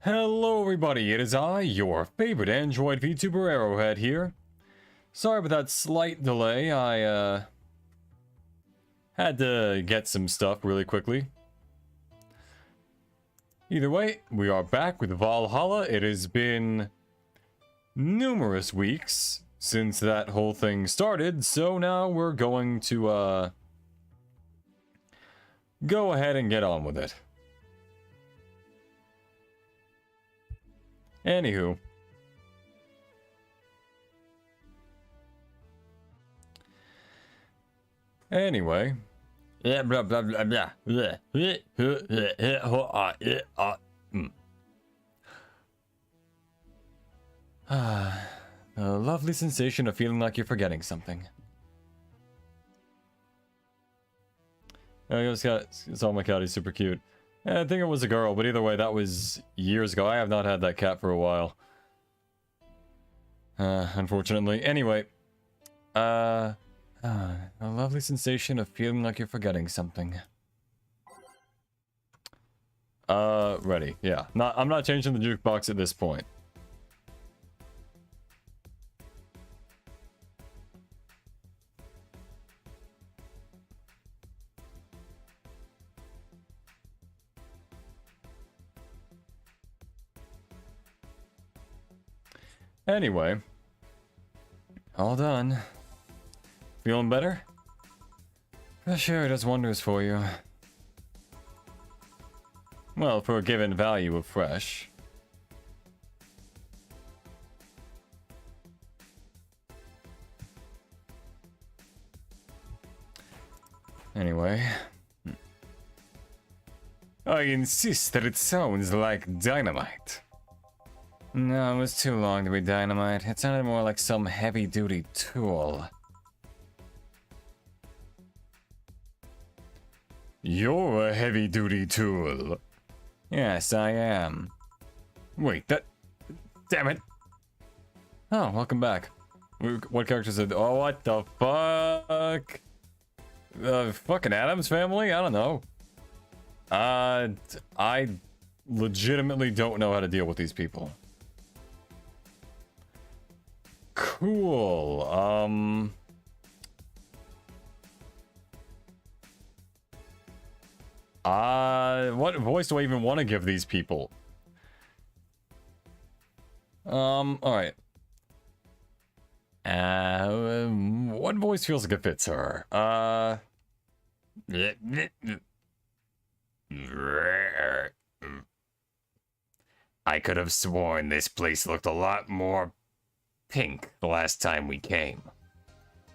Hello everybody, it is I, your favorite Android VTuber Arrowhead here. Sorry about that slight delay, I had to get some stuff really quickly. Either way, we are back with Valhalla. It has been numerous weeks since that whole thing started, so now we're going to go ahead and get on with it. Anywho. Anyway. Yeah, blah, blah, blah, blah. The lovely sensation of feeling like you're forgetting something. I saw my cat, he's super cute. Yeah, I think it was a girl, but either way, that was years ago. I have not had that cat for a while. Unfortunately. Anyway. A lovely sensation of feeling like you're forgetting something. Ready. Yeah. I'm not changing the jukebox at this point. Anyway, all done. Feeling better? Fresh air does wonders for you. Well, for a given value of fresh. Anyway. I insist that it sounds like dynamite. No, it was too long to be dynamite. It sounded more like some heavy-duty tool. You're a heavy-duty tool. Yes, I am. Wait, that... Damn it! Oh, welcome back. What characters are... Oh, what the fuck? The fucking Addams Family? I don't know. I legitimately don't know how to deal with these people. Cool. What voice do I even want to give these people? Alright. What voice feels like it fits her? I could have sworn this place looked a lot more pink the last time we came.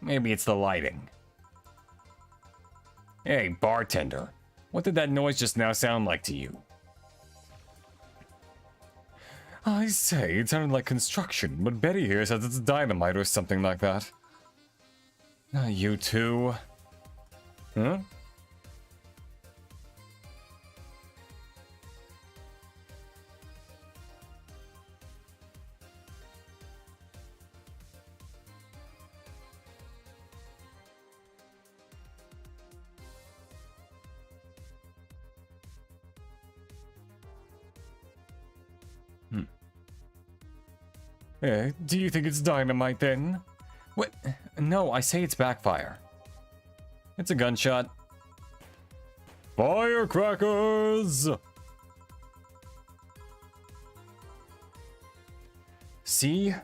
Maybe it's the lighting. Hey, bartender. What did that noise just now sound like to you? I say, it sounded like construction, but Betty here says it's dynamite or something like that. You too? Huh? Do you think it's dynamite then? What? No, I say it's backfire. It's a gunshot. Firecrackers! See?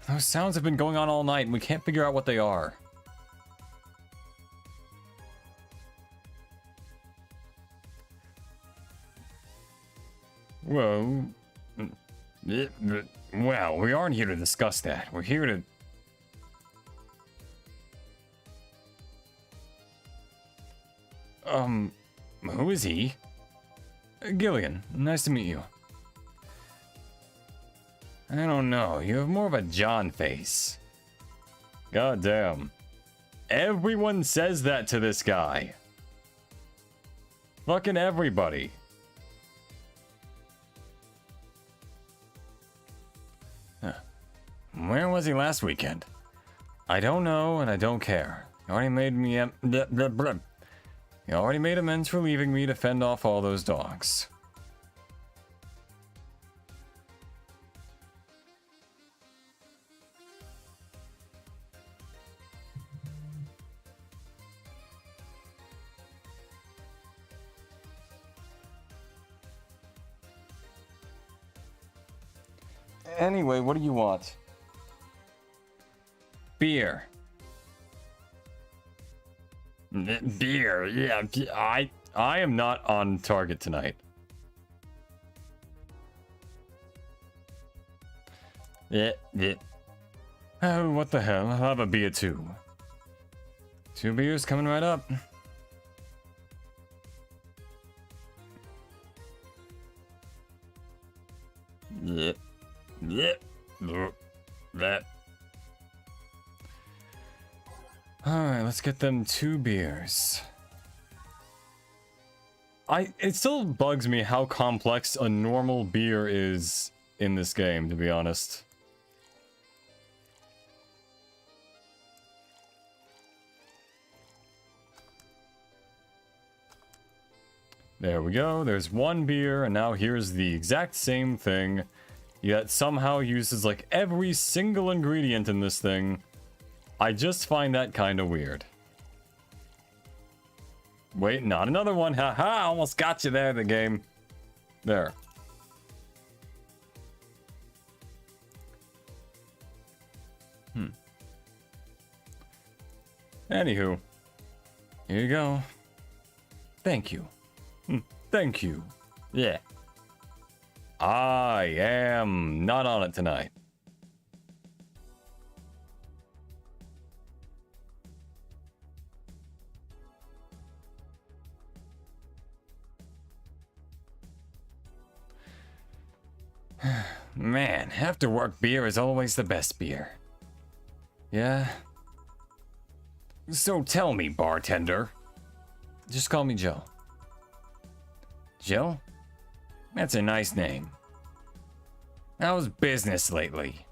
Those sounds have been going on all night and we can't figure out what they are. Well... Well, we aren't here to discuss that. We're here to... Who is he? Gillian, nice to meet you. I don't know, you have more of a John face. God damn. Everyone says that to this guy. Fucking everybody. Where was he last weekend? I don't know, and I don't care. You already made me You already made amends for leaving me to fend off all those dogs. Anyway, what do you want? Beer. Beer, yeah. I am not on target tonight. Yeah. Oh, what the hell? I'll have a beer too. 2 beers coming right up. Yeah. That. Alright, let's get them 2 beers. It still bugs me how complex a normal beer is in this game, to be honest. There we go, there's 1 beer, and now here's the exact same thing, yet somehow uses like every single ingredient in this thing. I just find that kind of weird. Wait, not another one, haha, almost got you there, the game. There. Anywho, here you go. Thank you. Thank you. Yeah. I am not on it tonight. Man, after work beer is always the best beer. Yeah? So tell me, bartender. Just call me Joe. Joe? That's a nice name. How's business lately?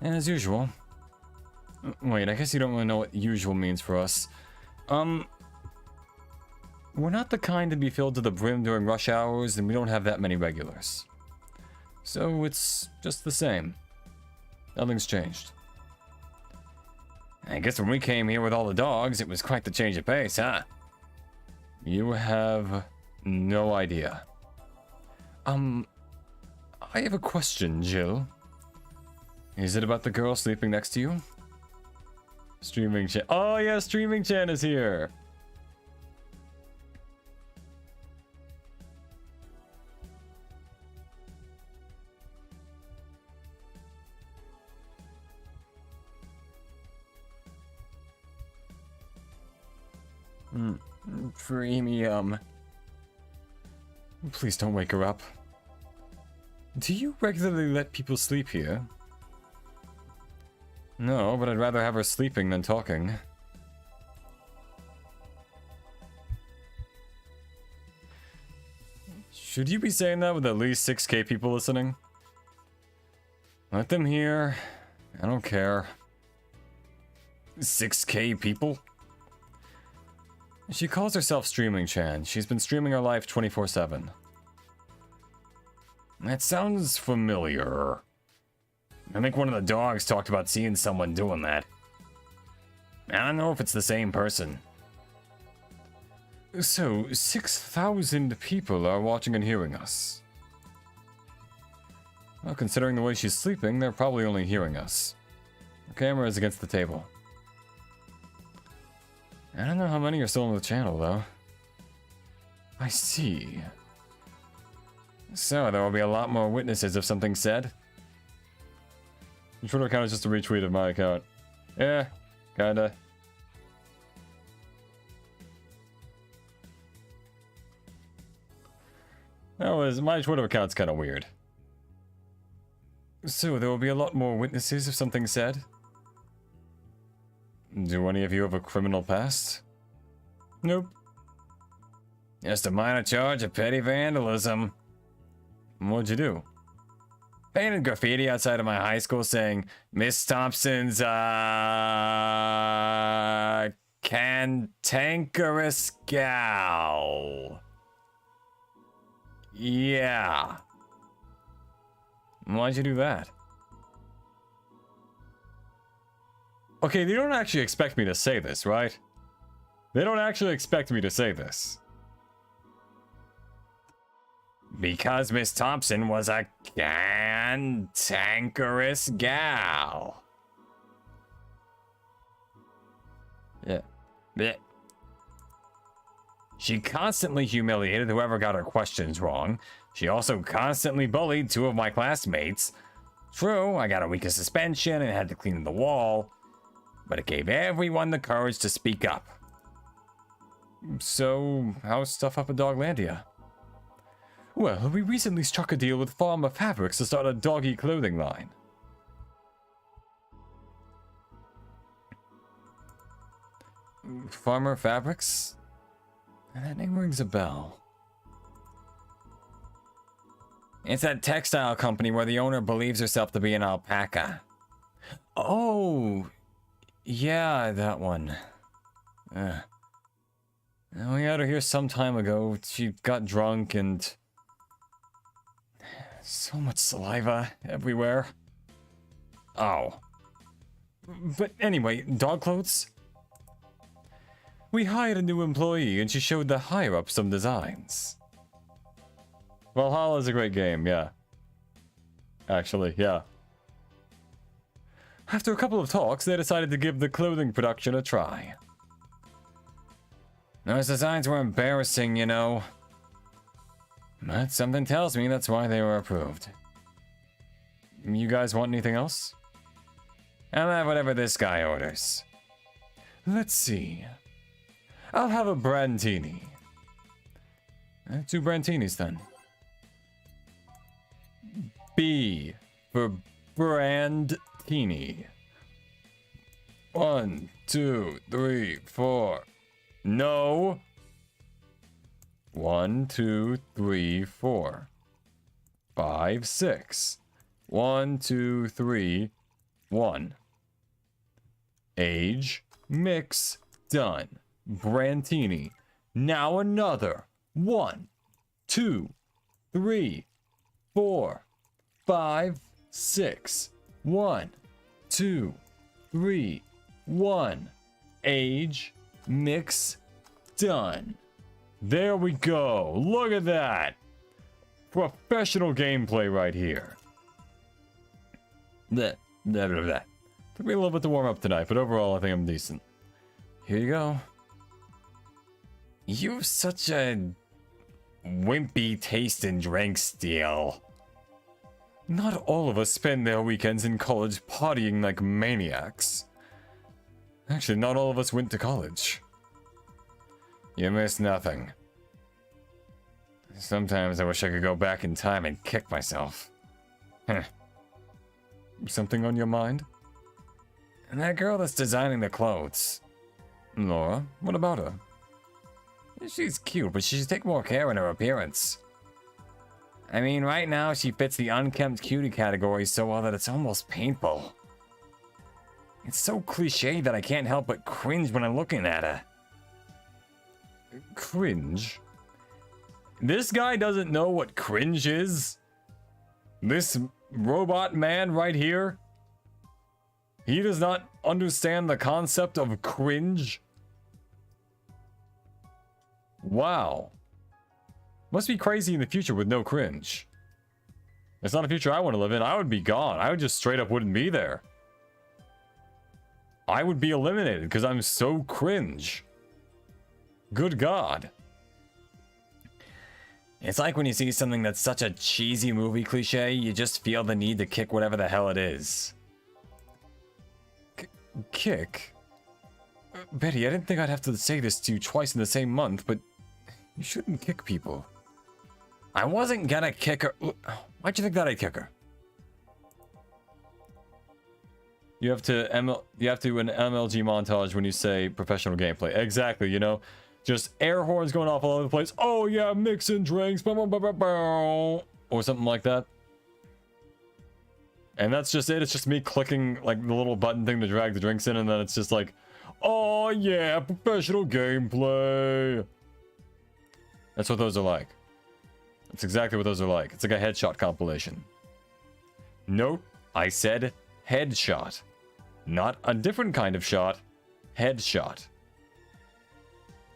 And as usual. Wait, I guess you don't really know what usual means for us. We're not the kind to be filled to the brim during rush hours, and we don't have that many regulars. So it's just the same. Nothing's changed. I guess when we came here with all the dogs, it was quite the change of pace, huh? You have no idea. I have a question, Jill. Is it about the girl sleeping next to you? Streaming Chan. Oh yeah, Streaming Chan is here. Premium. Please don't wake her up. Do you regularly let people sleep here? No, but I'd rather have her sleeping than talking. Should you be saying that with at least 6K people listening? Let them hear. I don't care. 6K people? She calls herself Streaming Chan. She's been streaming her life 24/7. That sounds familiar. I think one of the dogs talked about seeing someone doing that. I don't know if it's the same person. So, 6,000 people are watching and hearing us. Well, considering the way she's sleeping, they're probably only hearing us. The camera is against the table. I don't know how many are still on the channel, though. I see. So, there will be a lot more witnesses if something's said. The Twitter account is just a retweet of my account. Yeah, kinda. My Twitter account's kinda weird. So, there will be a lot more witnesses if something's said? Do any of you have a criminal past? Nope. Just a minor charge of petty vandalism. What'd you do? Painted graffiti outside of my high school saying, Miss Thompson's, cantankerous gal. Yeah. Why'd you do that? Okay, they don't actually expect me to say this, right? They don't actually expect me to say this. Because Miss Thompson was a cantankerous gal. Yeah. Blech. She constantly humiliated whoever got her questions wrong. She also constantly bullied 2 of my classmates. True, I got a week of suspension and had to clean the wall, but it gave everyone the courage to speak up. So, how's stuff up in Doglandia? Well, we recently struck a deal with Farmer Fabrics to start a doggy clothing line. Farmer Fabrics? That name rings a bell. It's that textile company where the owner believes herself to be an alpaca. Oh, yeah, that one. We had her here some time ago. She got drunk and... so much saliva everywhere. Oh. But anyway, dog clothes? We hired a new employee and she showed the higher-ups some designs. Valhalla's a great game, yeah. Actually, yeah. After a couple of talks, they decided to give the clothing production a try. Those designs were embarrassing, you know. But something tells me that's why they were approved. You guys want anything else? I'll have whatever this guy orders. Let's see. I'll have a Brandini. 2 Brandinis then. B for Brandini. 1, 2, 3, 4. No. 1, 2, 3, 4. 5, 6. 1, 2, 3, 1. Age, mix, done. Brandini. Now another. 1, 2, 3, 4, 5, 6. 1, 2, 3, 1. Age, mix, done. There we go. Look at that. Professional gameplay right here. Took me a little bit to warm up tonight, but overall I think I'm decent. Here you go. You've such a wimpy taste in drink steal. Not all of us spend their weekends in college partying like maniacs. Actually, not all of us went to college. You miss nothing. Sometimes I wish I could go back in time and kick myself. Something on your mind? And that girl that's designing the clothes. Laura, what about her? She's cute, but she should take more care in her appearance. I mean, right now she fits the unkempt cutie category so well that it's almost painful. It's so cliche that I can't help but cringe when I'm looking at her. Cringe? This guy doesn't know what cringe is? This robot man right here? He does not understand the concept of cringe? Wow. Must be crazy in the future with no cringe. It's not a future I want to live in. I would be gone. I would just straight up wouldn't be there. I would be eliminated because I'm so cringe. Good God. It's like when you see something that's such a cheesy movie cliche, you just feel the need to kick whatever the hell it is. Kick? Betty, I didn't think I'd have to say this to you twice in the same month, but you shouldn't kick people. I wasn't gonna kick her. Why'd you think that I'd kick her? You have to an MLG montage when you say professional gameplay. Exactly, you know? Just air horns going off all over the place. Oh yeah, mixing drinks. Or something like that. And that's just it. It's just me clicking like the little button thing to drag the drinks in, and then it's just like, oh yeah, professional gameplay. That's what those are like. That's exactly what those are like. It's like a headshot compilation. Note, I said headshot. Not a different kind of shot. Headshot.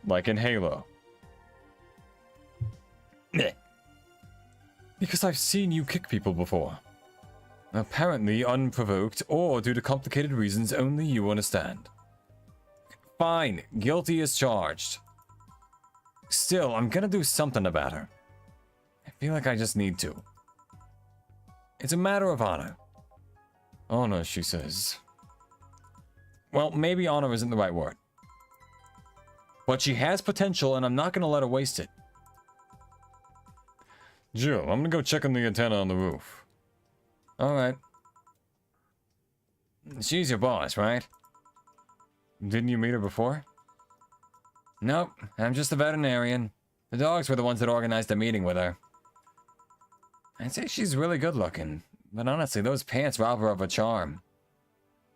Like in Halo. Because I've seen you kick people before. Apparently unprovoked, or due to complicated reasons only you understand. Fine, guilty as charged. Still, I'm gonna do something about her. I feel like I just need to. It's a matter of honor. Honor, she says. Well, maybe honor isn't the right word. But she has potential, and I'm not gonna let her waste it. Jill, I'm gonna go check on the antenna on the roof. Alright. She's your boss, right? Didn't you meet her before? Nope, I'm just a veterinarian. The dogs were the ones that organized the meeting with her. I'd say she's really good looking, but honestly, those pants rob her of her charm.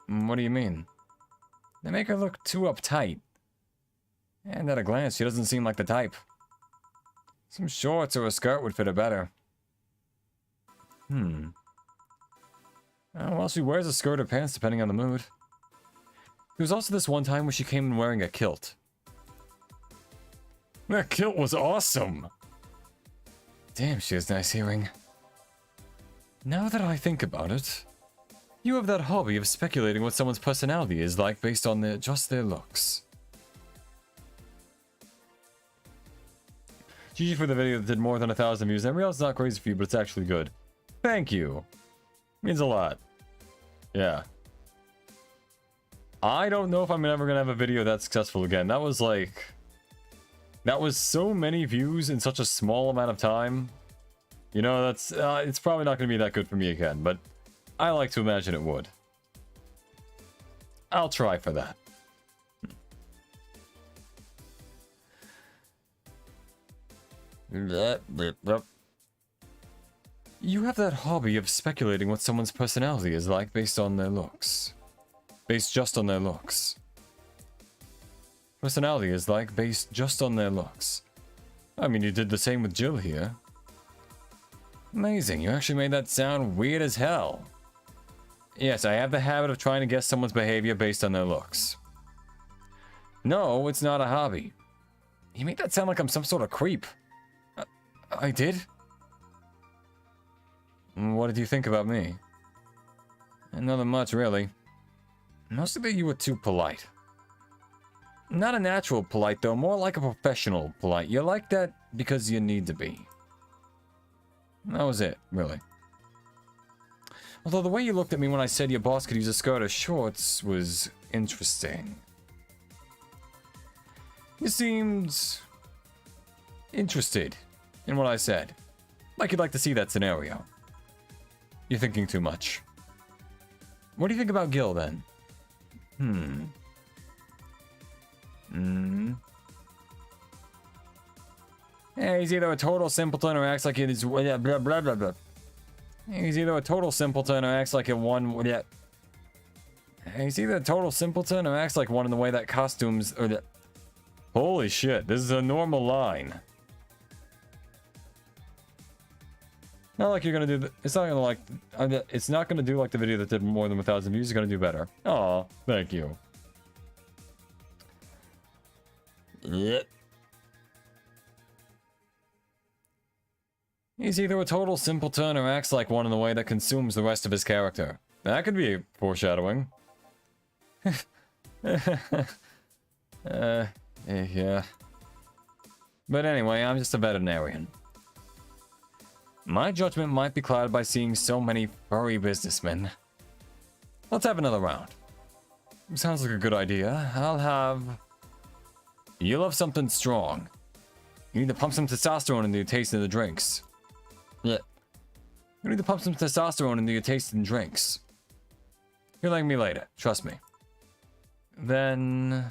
What do you mean? They make her look too uptight. And at a glance, she doesn't seem like the type. Some shorts or a skirt would fit her better. Oh, well, she wears a skirt or pants depending on the mood. There was also this one time where she came in wearing a kilt. That kilt was awesome! Damn, she has nice hearing. Now that I think about it, you have that hobby of speculating what someone's personality is like based on just their looks. GG for the video that did more than 1,000 views. I realize it's not crazy for you, but it's actually good. Thank you. Means a lot. Yeah. I don't know if I'm ever gonna have a video that successful again. That was like... That was so many views in such a small amount of time. You know, that's... it's probably not gonna be that good for me again, but... I like to imagine it would. I'll try for that. You have that hobby of speculating what someone's personality is like based on their looks. Based just on their looks. Personality is like based just on their looks. I mean, you did the same with Jill here. Amazing, you actually made that sound weird as hell. Yes, I have the habit of trying to guess someone's behavior based on their looks. No, it's not a hobby. You made that sound like I'm some sort of creep. I did? What did you think about me? Nothing much, really. Mostly that you were too polite. Not a natural polite, though. More like a professional polite. You're like that because you need to be. That was it, really. Although the way you looked at me when I said your boss could use a skirt or shorts was interesting. You seemed... interested in what I said. Like you'd like to see that scenario. You're thinking too much. What do you think about Gil, then? Yeah, he's either a total simpleton or acts like it is... blah, blah, blah, blah. He's either a total simpleton or acts like a one... Yeah. He's either a total simpleton or acts like one in the way that costumes... Holy shit, this is a normal line. Not like you're gonna do... It's not gonna like... It's not gonna do like the video that did more than 1,000 views. It's gonna do better. Aw, thank you. Yep. He's either a total simpleton or acts like one in the way that consumes the rest of his character. That could be foreshadowing. Yeah. But anyway, I'm just a veterinarian. My judgment might be clouded by seeing so many furry businessmen. Let's have another round. Sounds like a good idea. I'll have... You love something strong. You need to pump some testosterone into your taste of the drinks. Yeah. You need to pump some testosterone into your taste and drinks. You'll like me later, trust me. Then...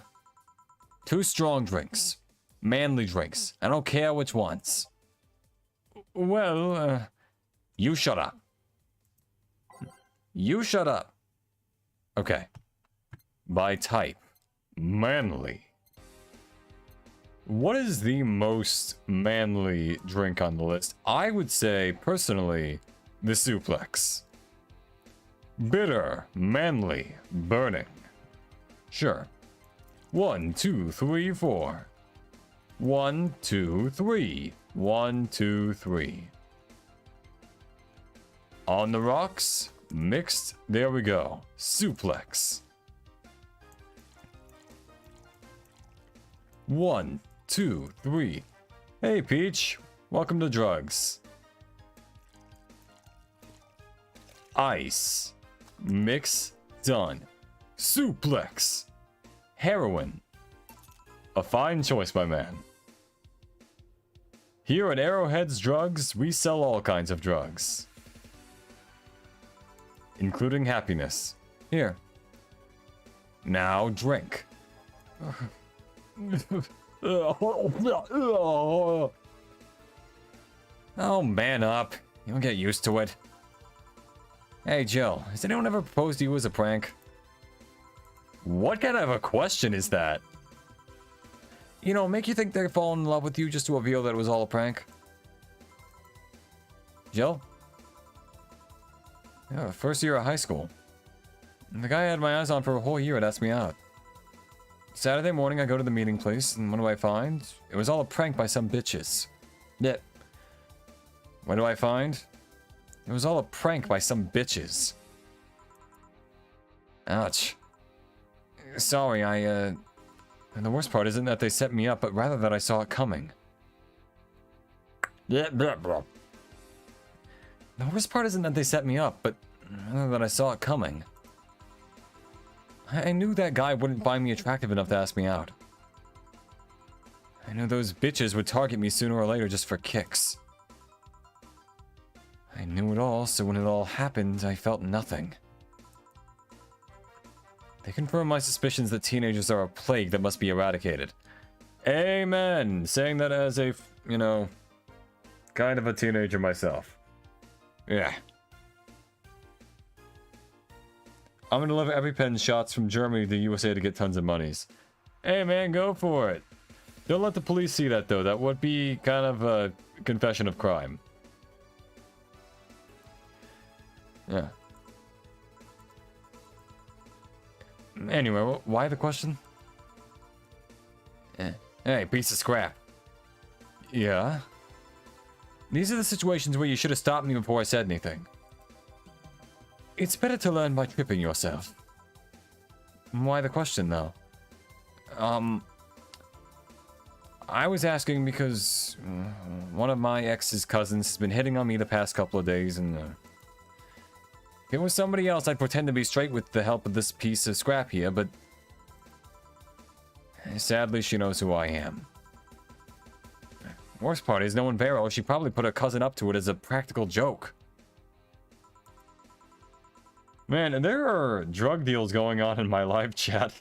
2 strong drinks. Manly drinks. I don't care which ones. Well, you shut up. You shut up. Okay. By type. Manly. What is the most manly drink on the list? I would say, personally, the suplex. Bitter, manly, burning. Sure. 1, 2, 3, 4. 1, 2, 3. 1, 2, 3. On the rocks. Mixed. There we go. Suplex. 1, 2, 3. Hey, Peach. Welcome to drugs. Ice. Mix. Done. Suplex. Heroin. A fine choice, my man. Here at Arrowhead's Drugs, we sell all kinds of drugs. Including happiness. Here. Now drink. Oh, man up. You'll get used to it. Hey, Jill, has anyone ever proposed to you as a prank? What kind of a question is that? You know, make you think they're falling in love with you just to reveal that it was all a prank? Jill? Yeah, first year of high school. And the guy I had my eyes on for a whole year had asked me out. Saturday morning, I go to the meeting place, and what do I find? It was all a prank by some bitches. Yeah. What do I find? It was all a prank by some bitches. Ouch. Sorry, and the worst part isn't that they set me up, but rather that I saw it coming. Yeah, blah, blah. The worst part isn't that they set me up, but rather that I saw it coming. I knew that guy wouldn't find me attractive enough to ask me out. I knew those bitches would target me sooner or later just for kicks. I knew it all, so when it all happened, I felt nothing. They confirmed my suspicions that teenagers are a plague that must be eradicated. Amen! Saying that as a, you know, kind of a teenager myself. Yeah. I'm gonna deliver EpiPen shots from Germany to the USA to get tons of monies. Hey man, go for it. Don't let the police see that though. That would be kind of a confession of crime. Yeah. Anyway, why the question? Hey, piece of scrap. Yeah? These are the situations where you should have stopped me before I said anything. It's better to learn by tripping yourself. Why the question, though? I was asking because one of my ex's cousins has been hitting on me the past couple of days, and if it was somebody else, I'd pretend to be straight with the help of this piece of scrap here, but sadly, she knows who I am. Worst part is, knowing Vero, she probably put her cousin up to it as a practical joke. Man, and there are drug deals going on in my live chat.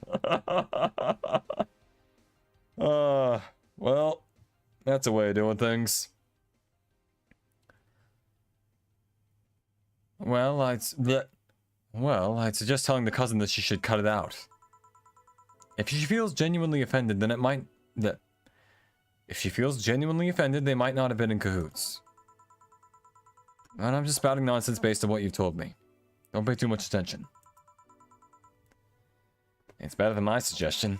Well, that's a way of doing things. Well, I'd suggest telling the cousin that she should cut it out. If she feels genuinely offended, then it might... If she feels genuinely offended, they might not have been in cahoots. And I'm just spouting nonsense based on what you've told me. Don't pay too much attention. It's better than my suggestion.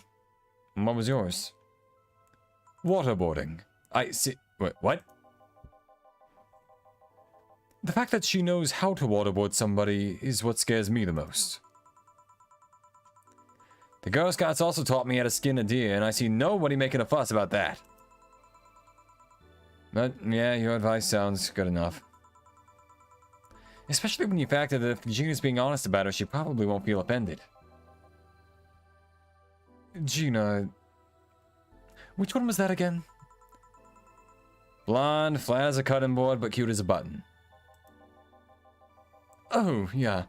And what was yours? Waterboarding. I see... Wait, what? The fact that she knows how to waterboard somebody is what scares me the most. The Girl Scouts also taught me how to skin a deer, and I see nobody making a fuss about that. But, yeah, your advice sounds good enough. Especially when you factor that if Gina's being honest about it, she probably won't feel offended. Gina... Which one was that again? Blonde, flat as a cutting board, but cute as a button. Oh, yeah.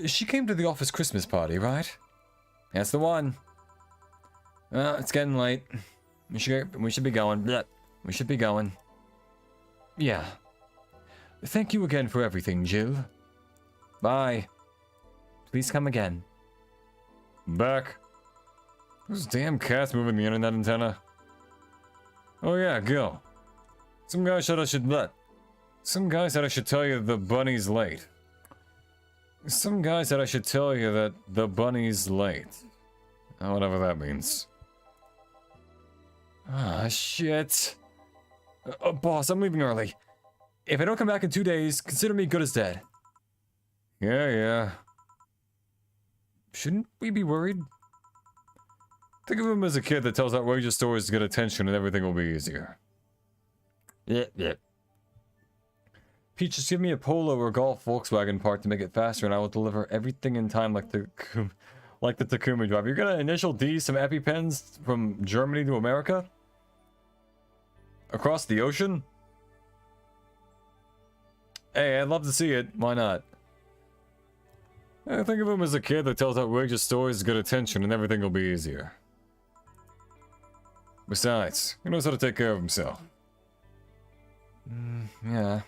She came to the office Christmas party, right? That's the one. It's getting late. We should be going. Blech. We should be going. Yeah. Thank you again for everything, Jill. Bye. Please come again. Back. Those damn cats moving the internet antenna. Oh yeah, go. Some guy said I should tell you the bunny's late. Some guy said I should tell you that the bunny's late. Whatever that means. Ah, shit. Boss, I'm leaving early. If I don't come back in 2 days, consider me good as dead. Yeah. Shouldn't we be worried? Think of him as a kid that tells outrageous stories to get attention and everything will be easier. Yeah. Peach, just give me a Polo or Golf Volkswagen part to make it faster and I will deliver everything in time like the Takumi drive. You're gonna initial D some EpiPens from Germany to America? Across the ocean? Hey, I'd love to see it. Why not? I think of him as a kid that tells outrageous stories to get attention and everything will be easier. Besides, he knows how to take care of himself. Yeah.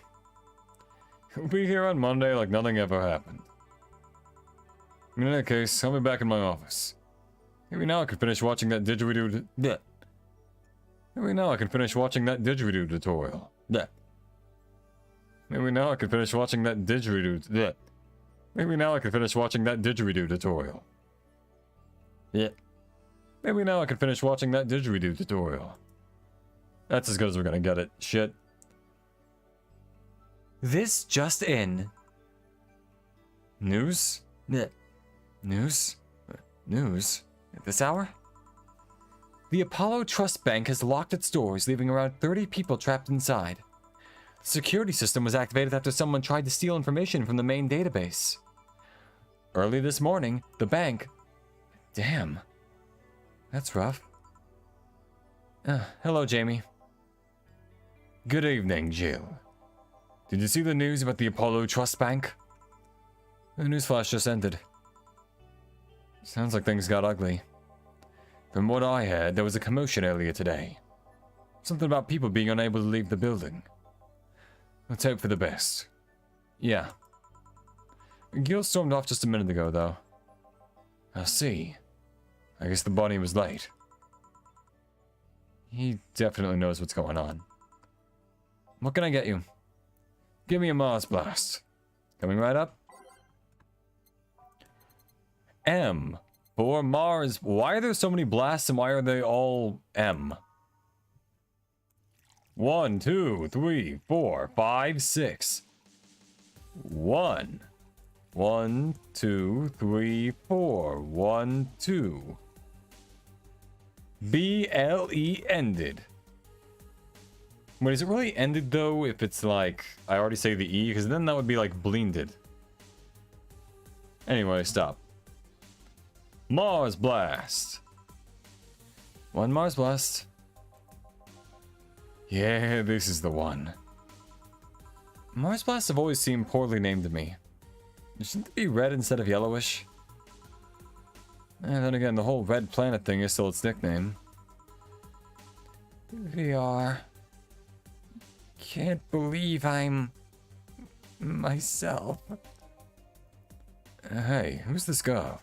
He'll be here on Monday like nothing ever happened. In that case, I'll be back in my office. Maybe now I can finish watching that didgeridoo... Maybe now I can finish watching that didgeridoo tutorial. Maybe now I can finish watching that didgeridoo... Maybe now I can finish watching that didgeridoo tutorial. Maybe now I can finish watching that didgeridoo tutorial. That's as good as we're gonna get it. Shit. This just in. News? News? News? At this hour? The Apollo Trust Bank has locked its doors, leaving around 30 people trapped inside. The security system was activated after someone tried to steal information from the main database. Early this morning, the bank... Damn. That's rough. Hello, Jamie. Good evening, Jill. Did you see the news about the Apollo Trust Bank? The newsflash just ended. Sounds like things got ugly. From what I heard, there was a commotion earlier today. Something about people being unable to leave the building. Let's hope for the best. Yeah. Gil stormed off just a minute ago, though. I see. I guess the body was late. He definitely knows what's going on. What can I get you? Give me a Mars Blast. Coming right up. M. For Mars. Why are there so many blasts and why are they all M? 1, 2, 3, 4, 5, 6. 1. 1, 2, 3, 4. 1, 2. BLE ended. Wait, is it really ended though if it's like, I already say the E, because then that would be like blended. Anyway, stop. Mars Blast. 1 Mars Blast. Yeah, this is the one. Mars Blasts have always seemed poorly named to me. Shouldn't they be red instead of yellowish? And then again, the whole red planet thing is still its nickname. VR. Can't believe I'm... myself. Hey, who's this girl?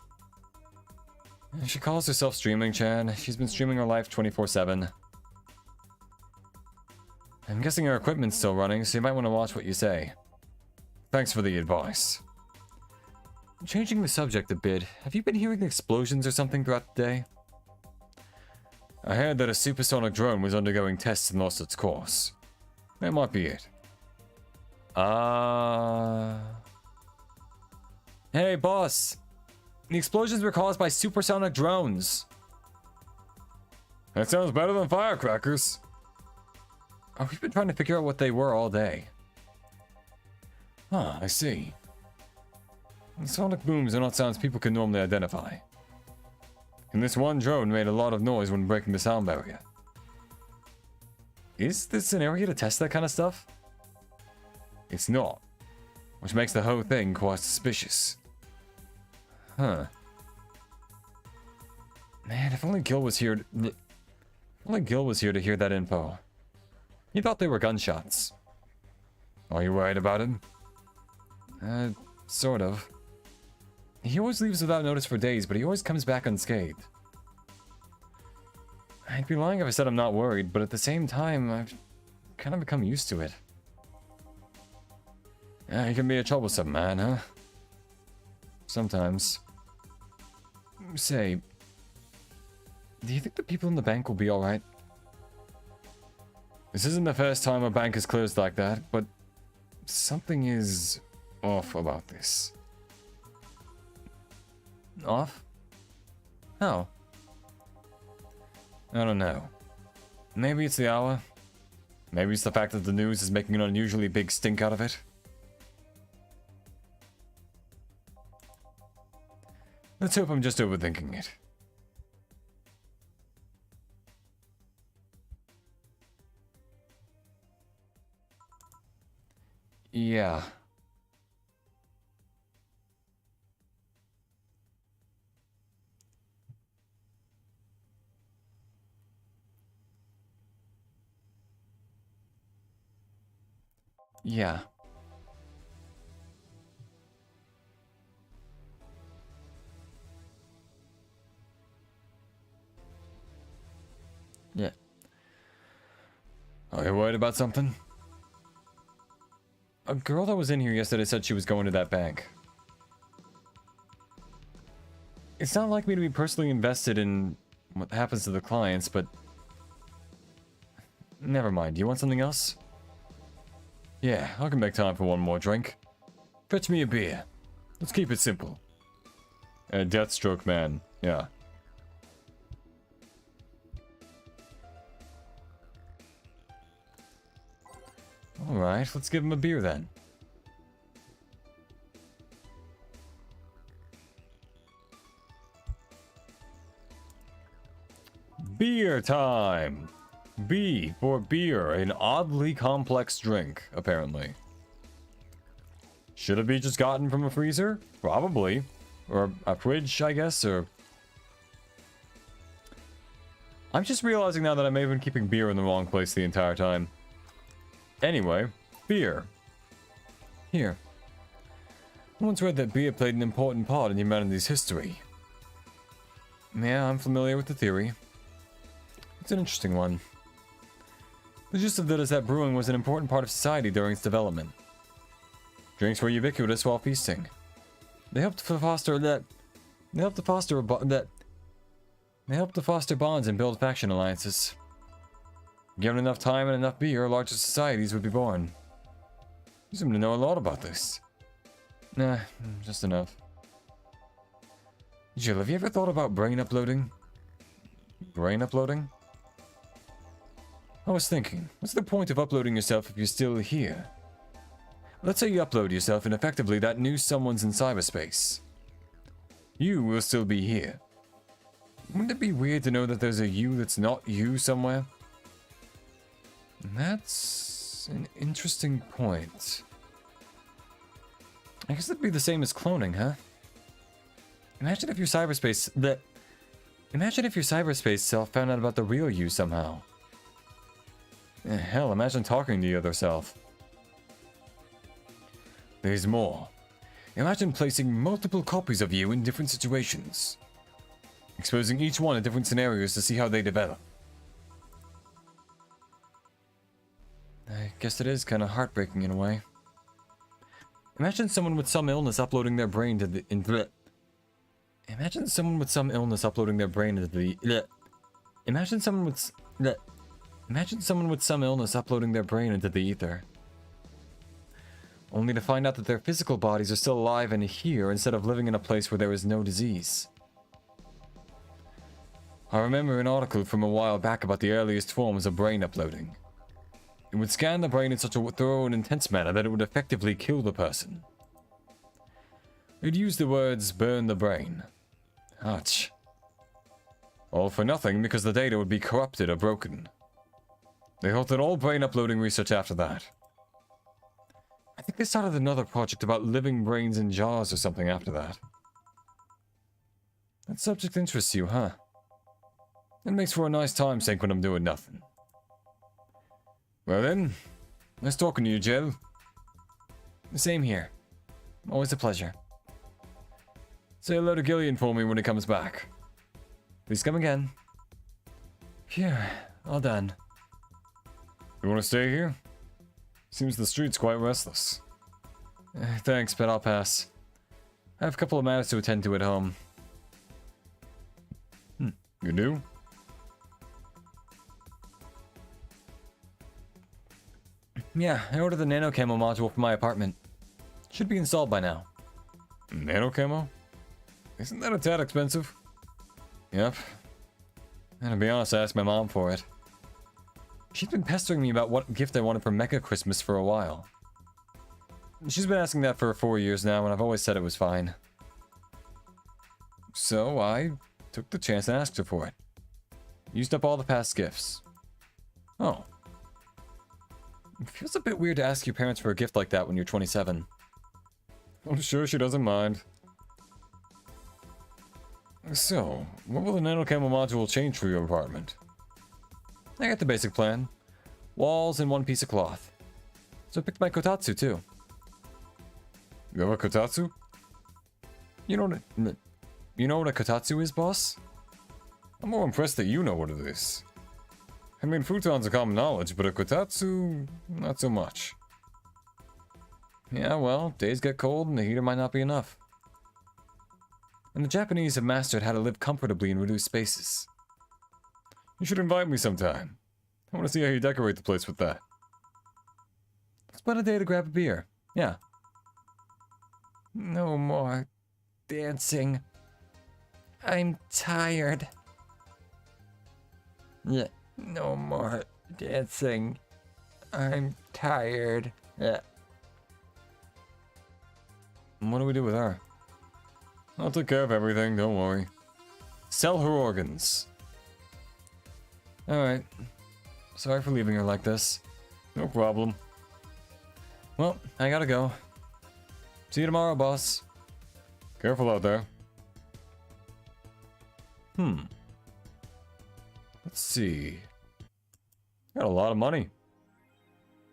She calls herself Streaming Chan. She's been streaming her life 24/7. I'm guessing her equipment's still running, so you might want to watch what you say. Thanks for the advice. Changing the subject a bit, have you been hearing explosions or something throughout the day? I heard that a supersonic drone was undergoing tests and lost its course. That might be it. Hey, boss! The explosions were caused by supersonic drones. That sounds better than firecrackers. Oh, we've been trying to figure out what they were all day. Huh, I see. The sonic booms are not sounds people can normally identify. And this one drone made a lot of noise when breaking the sound barrier. Is this an area to test that kind of stuff? It's not. Which makes the whole thing quite suspicious. Huh. Man, if only Gil was here to... If only Gil was here to hear that info. He thought they were gunshots. Are you worried about him? Sort of. He always leaves without notice for days, but he always comes back unscathed. I'd be lying if I said I'm not worried, but at the same time, I've kind of become used to it. Yeah, he can be a troublesome man, huh? Sometimes. Say, do you think the people in the bank will be alright? This isn't the first time a bank is closed like that, but something is off about this. Off? How? I don't know. Maybe it's the hour. Maybe it's the fact that the news is making an unusually big stink out of it. Let's hope I'm just overthinking it. Yeah. Yeah. Yeah. Are you worried about something? A girl that was in here yesterday said she was going to that bank. It's not like me to be personally invested in what happens to the clients, but... Never mind. Do you want something else? Yeah, I can make time for one more drink. Fetch me a beer. Let's keep it simple. Deathstroke man. Yeah. Alright, let's give him a beer then. Beer time! B for beer, an oddly complex drink, apparently. Should it be just gotten from a freezer? Probably. Or a fridge, I guess, or... I'm just realizing now that I may have been keeping beer in the wrong place the entire time. Anyway, beer. Here. I once read that beer played an important part in humanity's history. Yeah, I'm familiar with the theory. It's an interesting one. The gist of it is that brewing was an important part of society during its development. Drinks were ubiquitous while feasting. They helped to foster bonds and build faction alliances. Given enough time and enough beer, larger societies would be born. You seem to know a lot about this. Nah, just enough. Jill, have you ever thought about brain uploading? Brain uploading? I was thinking, what's the point of uploading yourself if you're still here? Let's say you upload yourself and effectively that new someone's in cyberspace. You will still be here. Wouldn't it be weird to know that there's a you that's not you somewhere? That's an interesting point. I guess that'd be the same as cloning, huh? Imagine if your cyberspace self found out about the real you somehow. Hell, imagine talking to your other self. There's more. Imagine placing multiple copies of you in different situations. Exposing each one to different scenarios to see how they develop. I guess it is kind of heartbreaking in a way. Imagine someone with some illness uploading their brain to the... Imagine someone with some illness uploading their brain into the... Imagine someone with some illness uploading their brain into the ether. Only to find out that their physical bodies are still alive and here instead of living in a place where there is no disease. I remember an article from a while back about the earliest forms of brain uploading. It would scan the brain in such a thorough and intense manner that it would effectively kill the person. It used the words, burn the brain. Ouch. All for nothing because the data would be corrupted or broken. They halted all brain uploading research after that. I think they started another project about living brains in jars or something after that. That subject interests you, huh? It makes for a nice time sink when I'm doing nothing. Well then, nice talking to you, Jill. Same here. Always a pleasure. Say hello to Gillian for me when he comes back. Please come again. Phew, all done. You want to stay here? Seems the street's quite restless. Thanks, but I'll pass. I have a couple of matters to attend to at home. You do? Yeah, I ordered the nano camo module for my apartment. Should be installed by now. Nano camo? Isn't that a tad expensive? Yep. And to be honest, I asked my mom for it. She's been pestering me about what gift I wanted for Mecha Christmas for a while. She's been asking that for 4 years now, and I've always said it was fine. So I took the chance and asked her for it. Used up all the past gifts. Oh. It feels a bit weird to ask your parents for a gift like that when you're 27. I'm sure she doesn't mind. So, what will the nano camo module change for your apartment? I got the basic plan. Walls and one piece of cloth. So I picked my kotatsu too. You have a kotatsu? You know what a kotatsu is, boss? I'm more impressed that you know what it is. I mean, futons are common knowledge, but a kotatsu, not so much. Yeah, well, days get cold and the heater might not be enough. And the Japanese have mastered how to live comfortably in reduced spaces. You should invite me sometime. I want to see how you decorate the place with that. Let's plan a day to grab a beer. Yeah. No more dancing. I'm tired. Yeah. No more dancing. I'm tired. Yeah. What do we do with her? I'll take care of everything, don't worry. Sell her organs. Alright. Sorry for leaving her like this. No problem. Well, I gotta go. See you tomorrow, boss. Careful out there. Let's see. Got a lot of money.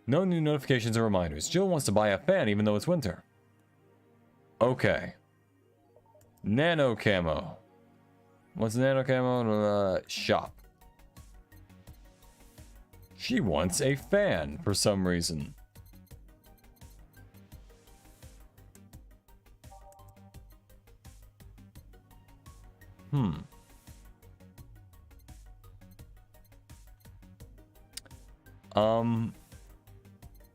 No new notifications or reminders. Jill wants to buy a fan even though it's winter. Okay. Nano camo. What's nano camo? Shop. She wants a fan for some reason.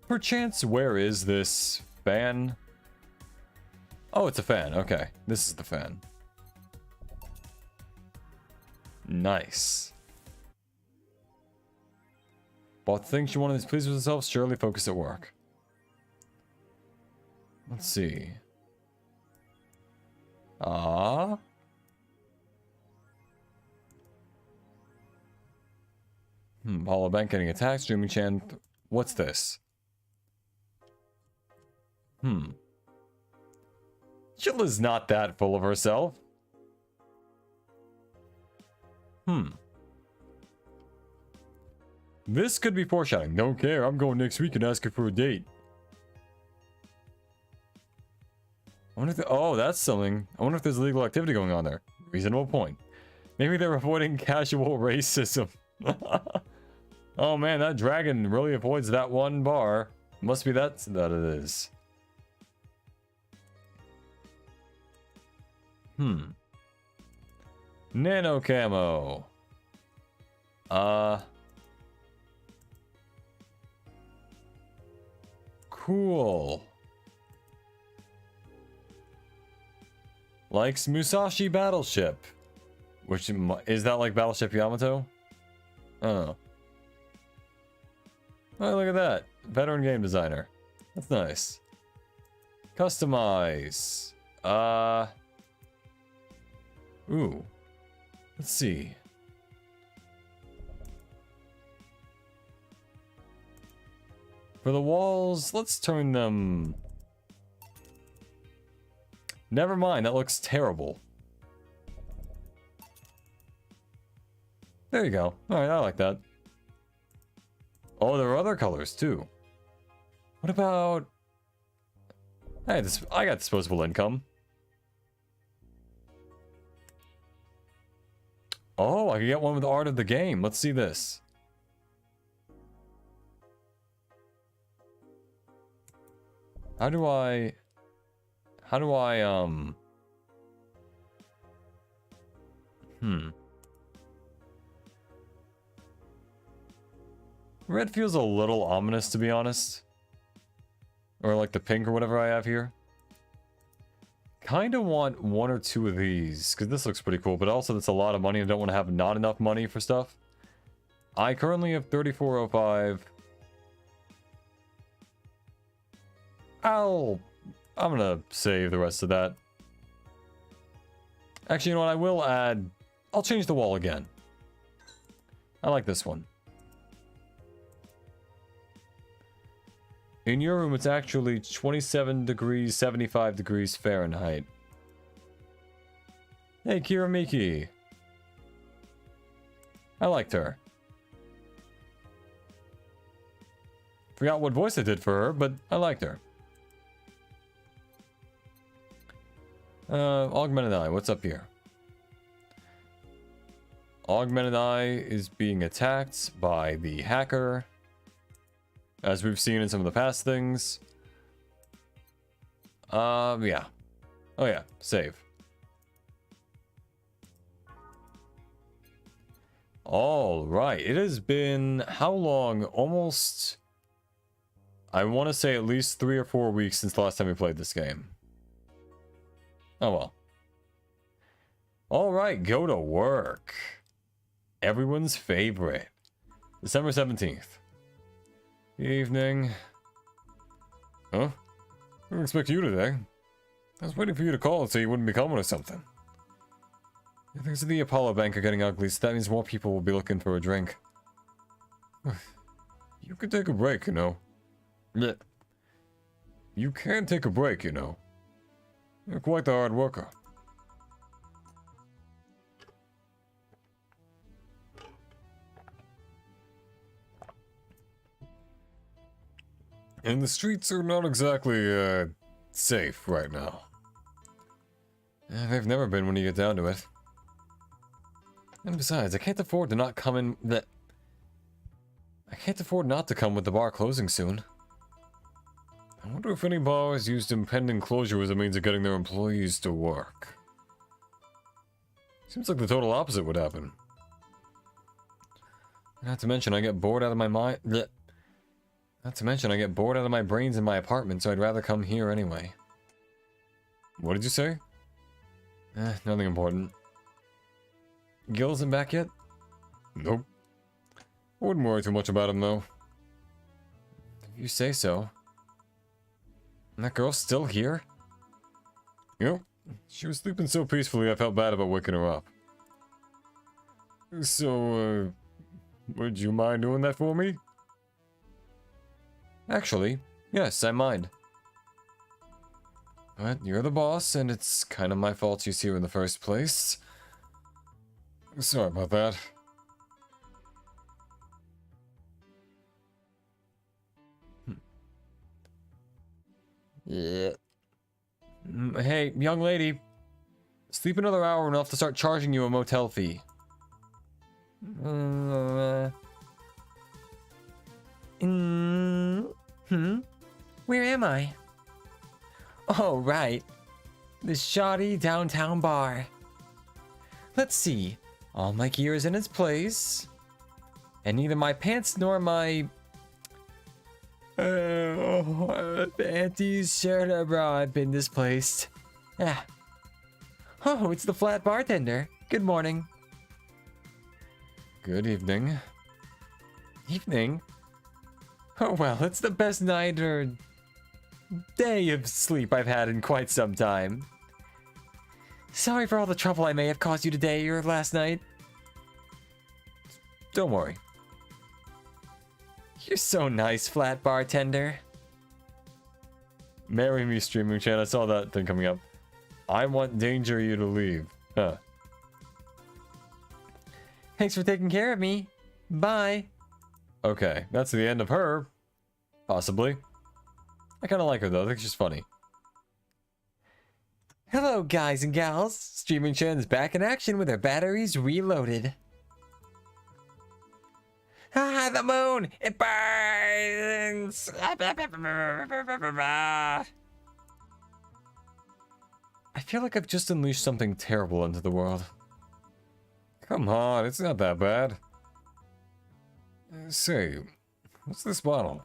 Perchance, where is this fan? Oh, it's a fan. Okay, this is the fan. Nice. Bought the thing she wanted to please with herself, surely focus at work. Let's see. Paulo Bank getting attacked, streaming Chan. What's this? Jill is not that full of herself. This could be foreshadowing. Don't care, I'm going next week and ask her for a date. I wonder if oh, that's something. I wonder if there's illegal activity going on there. Reasonable point. Maybe they're avoiding casual racism. Oh man, that dragon really avoids that one bar. Must be that it is. Nano camo. Cool. Likes Musashi Battleship. Which, is that like Battleship Yamato? I don't know. Oh, look at that. Veteran game designer. That's nice. Customize. Ooh. Let's see. For the walls, let's turn them... Never mind, that looks terrible. There you go. Alright, I like that. Oh, there are other colors, too. What about... Hey, I got disposable income. Oh, I can get one with the art of the game. Let's see this. How do I... Red feels a little ominous, to be honest. Or like the pink or whatever I have here. Kind of want one or two of these, because this looks pretty cool, but also that's a lot of money. I don't want to have not enough money for stuff. I currently have 3405. I'm gonna save the rest of that. Actually, you know what? I will add... I'll change the wall again. I like this one. In your room, it's actually 27 degrees, 75 degrees Fahrenheit. Hey, Kira Miki. I liked her. Forgot what voice I did for her, but I liked her. Augmented Eye, what's up here? Augmented Eye is being attacked by the hacker. As we've seen in some of the past things. Yeah. Oh yeah, save. Alright, it has been how long? Almost... I want to say at least 3 or 4 weeks since the last time we played this game. Oh well. Alright, go to work. Everyone's favorite. December 17th. Evening. Huh? I didn't expect you today. I was waiting for you to call and say you wouldn't be coming or something. Things at the Apollo Bank are getting ugly, so that means more people will be looking for a drink. You can take a break, you know. Yeah. You can take a break, you know. You're quite the hard worker. And the streets are not exactly, safe right now. They've never been when you get down to it. And besides, I can't afford to not come in... I can't afford not to come with the bar closing soon. I wonder if any bars used impending closure as a means of getting their employees to work. Seems like the total opposite would happen. Not to mention, I get bored out of my mind... Not to mention, I get bored out of my brains in my apartment, so I'd rather come here anyway. What did you say? Nothing important. Gil isn't back yet? Nope. I wouldn't worry too much about him, though. If you say so. And that girl's still here? Yep. She was sleeping so peacefully I felt bad about waking her up. So, would you mind doing that for me? Actually, yes, I mind. But you're the boss, and it's kind of my fault she's here in the first place. Sorry about that. Yeah. Hey, young lady. Sleep another hour and I'll have to start charging you a motel fee. Where am I? Oh, right. This shoddy downtown bar. Let's see. All my gear is in its place. And neither my pants nor my... panties, shirt, or bra have been displaced. Ah. Oh, it's the flat bartender. Good morning. Good evening. Evening? Oh, well, it's the best night or day of sleep I've had in quite some time. Sorry for all the trouble I may have caused you today or last night. Don't worry. You're so nice, flat bartender. Marry me, streaming chat. I saw that thing coming up. I want danger you to leave. Huh. Thanks for taking care of me. Bye. Okay, that's the end of her. Possibly. I kind of like her though. I think she's funny. Hello, guys and gals. Streaming Chen's back in action with her batteries reloaded. Ah, the moon! It burns! I feel like I've just unleashed something terrible into the world. Come on, it's not that bad. Say, What's this bottle?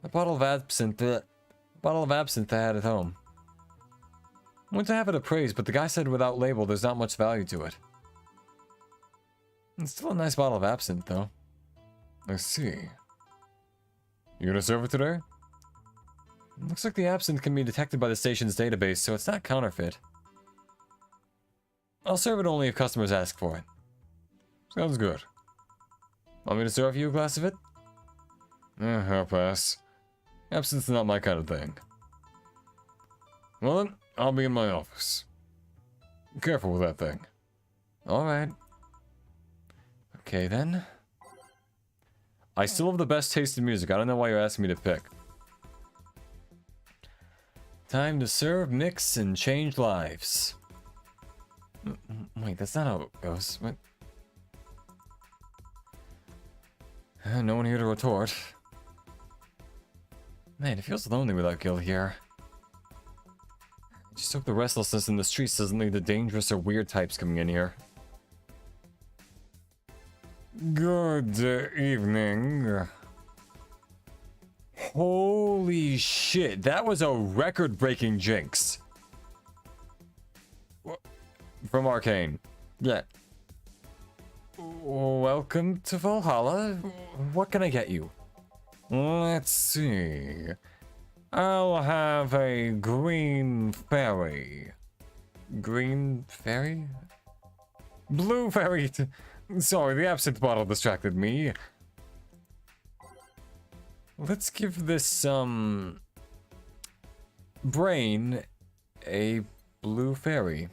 A bottle of absinthe. Bottle of absinthe I had at home. I went to have it appraised, but the guy said without label there's not much value to it. It's still a nice bottle of absinthe, though. I see. You gonna serve it today? Looks like the absinthe can be detected by the station's database, so it's not counterfeit. I'll serve it only if customers ask for it. Sounds good. Want me to serve you a glass of it? I'll pass. Absinthe's not my kind of thing. Well then, I'll be in my office. Careful with that thing. Alright. Okay then. I still have the best taste in music. I don't know why you're asking me to pick. Time to serve, mix, and change lives. Wait, that's not how it goes. What? No one here to retort. Man, it feels lonely without Gil here. Just hope the restlessness in the streets doesn't lead to dangerous or weird types coming in here. Good evening. Holy shit, that was a record-breaking jinx. From Arcane. Yeah. Welcome to Valhalla. What can I get you? Let's see. I'll have a green fairy. Green fairy? Blue fairy. Sorry, the absinthe bottle distracted me. Let's give this, brain a blue fairy.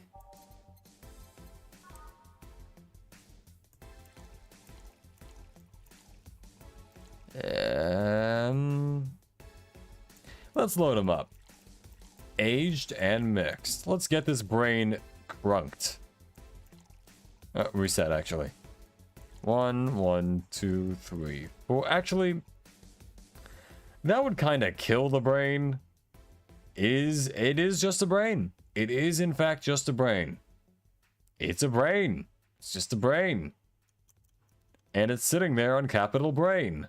Let's load them up. Aged and mixed. Let's get this brain crunked. Reset, actually. 1, 1, 2, 3, 4. Actually, that would kind of kill the brain. It is just a brain. It is, in fact, just a brain. It's a brain. It's just a brain. And it's sitting there on Capital Brain.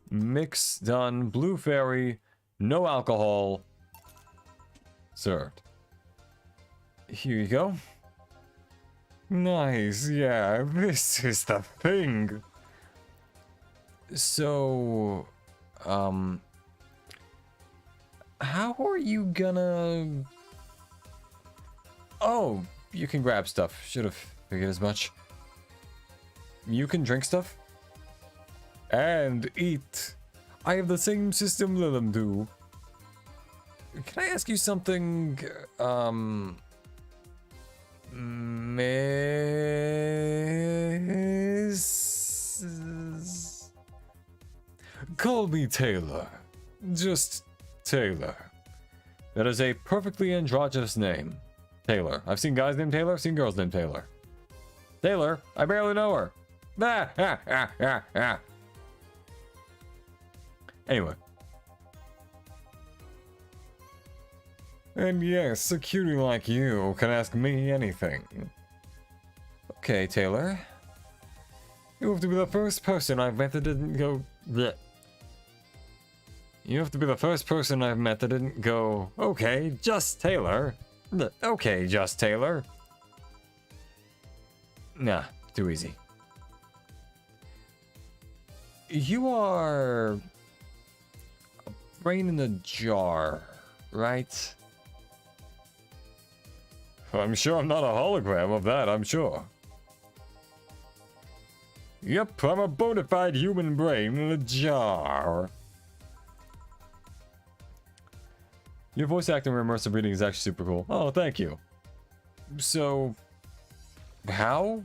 Mix done. Blue fairy. No alcohol. Served. Here you go. Nice, yeah, this is the thing. So, how are you gonna... Oh, you can grab stuff. Should have figured as much. You can drink stuff? And eat. I have the same system Lilum do. Can I ask you something, Miss... Call me Taylor. Just Taylor. That is a perfectly androgynous name. Taylor. I've seen guys named Taylor, I've seen girls named Taylor. Taylor, I barely know her. Anyway. And yes, a cutie like you can ask me anything. Okay, Taylor. You have to be the first person I've met that didn't go... Bleh. You have to be the first person I've met that didn't go, okay, just Taylor. Bleh. Okay, just Taylor. Nah, too easy. You are... a brain in a jar, right? I'm sure I'm not a hologram of that, I'm sure. Yep, I'm a bona fide human brain in a jar. Your voice acting and immersive reading is actually super cool. Oh, thank you. So, how?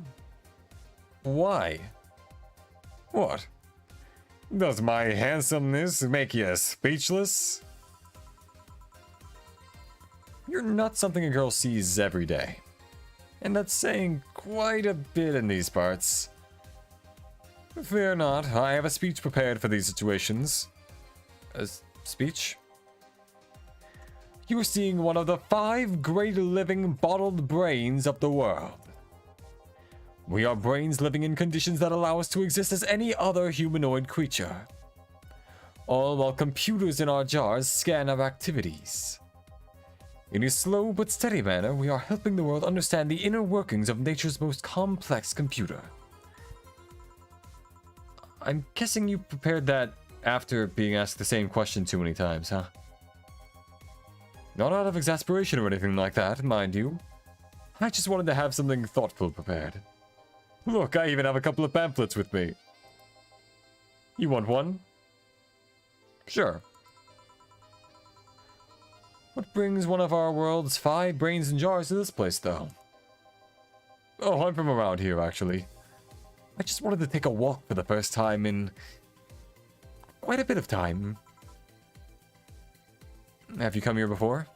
Why? What? Does my handsomeness make you speechless? You're not something a girl sees every day. And that's saying quite a bit in these parts. Fear not, I have a speech prepared for these situations. A speech? You are seeing one of the 5 great living bottled brains of the world. We are brains living in conditions that allow us to exist as any other humanoid creature. All while computers in our jars scan our activities. In a slow but steady manner, we are helping the world understand the inner workings of nature's most complex computer. I'm guessing you prepared that after being asked the same question too many times, huh? Not out of exasperation or anything like that, mind you. I just wanted to have something thoughtful prepared. Look, I even have a couple of pamphlets with me. You want one? Sure. What brings one of our world's 5 brains in jars to this place, though? Oh, I'm from around here, actually. I just wanted to take a walk for the first time in quite a bit of time. Have you come here before?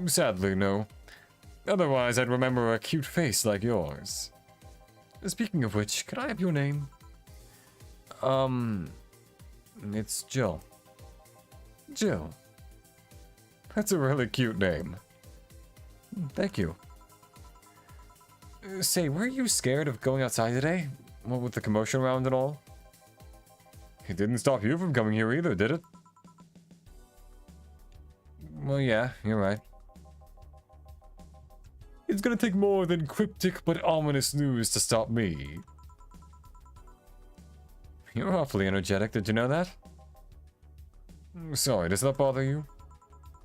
Sadly, no. Otherwise, I'd remember a cute face like yours. Speaking of which, could I have your name? It's Jill. Jill. That's a really cute name. Thank you. Say, were you scared of going outside today? What with the commotion around and all? It didn't stop you from coming here either, did it? Well, yeah, you're right. It's gonna take more than cryptic but ominous news to stop me. You're awfully energetic, did you know that? Sorry, does that bother you?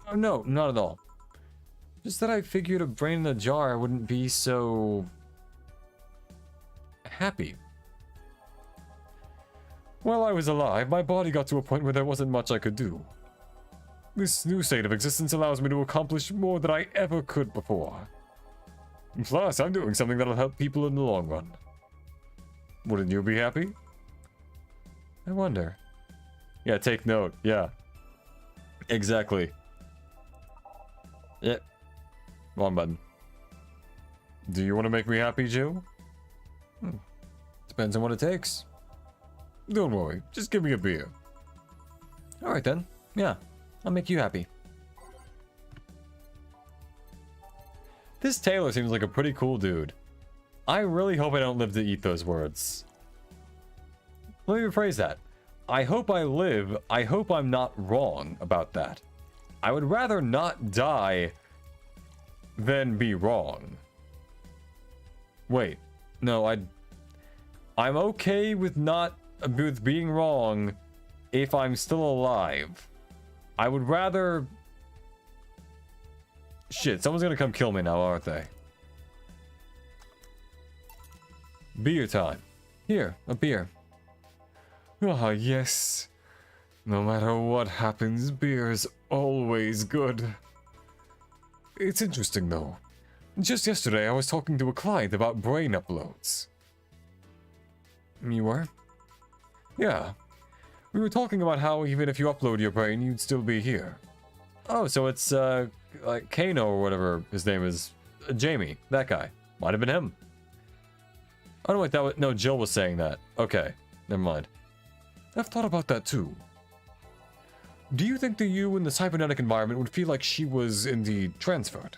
Oh, no, not at all. Just that I figured a brain in a jar wouldn't be so happy. While I was alive, my body got to a point where there wasn't much I could do. This new state of existence allows me to accomplish more than I ever could before. Plus, I'm doing something that'll help people in the long run. Wouldn't you be happy? I wonder. Yeah, take note. Yeah. Exactly. Yep. Wrong button. Do you want to make me happy, Jill? Depends on what it takes. Don't worry, just give me a beer. Alright then. Yeah, I'll make you happy. This Taylor seems like a pretty cool dude. I really hope I don't live to eat those words. Let me rephrase that. I hope I live. I hope I'm not wrong about that. I would rather not die than be wrong. Wait. No, I'm okay with with being wrong if I'm still alive. I would rather... Shit, someone's gonna come kill me now, aren't they? Beer time. Here, a beer. Ah, yes. No matter what happens, beer's always good. It's interesting, though. Just yesterday, I was talking to a client about brain uploads. You were? Yeah. We were talking about how even if you upload your brain, you'd still be here. Oh, so it's, like Kano or whatever his name is. Jamie, that guy. Might have been him. Oh, no, wait, that was... No, Jill was saying that. Okay, never mind. I've thought about that, too. Do you think the you in the cybernetic environment would feel like she was indeed transferred?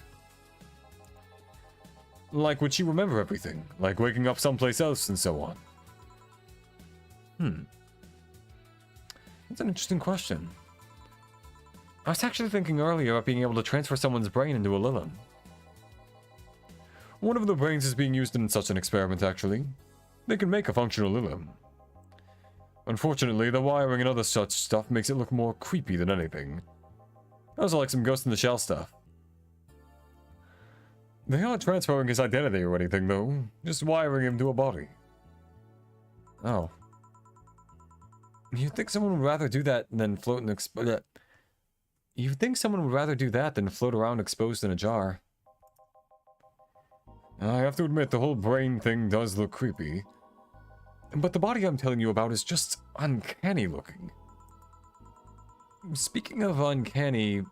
Like, would she remember everything? Like waking up someplace else and so on? That's an interesting question. I was actually thinking earlier about being able to transfer someone's brain into a Lilum. One of the brains is being used in such an experiment, actually. They can make a functional Lilum. Unfortunately, the wiring and other such stuff makes it look more creepy than anything. Also like some Ghost in the Shell stuff. They aren't transferring his identity or anything, though. Just wiring him to a body. Oh. You'd think someone would rather do that than float and You'd think someone would rather do that than float around exposed in a jar. I have to admit, the whole brain thing does look creepy. But the body I'm telling you about is just uncanny looking. Speaking of uncanny,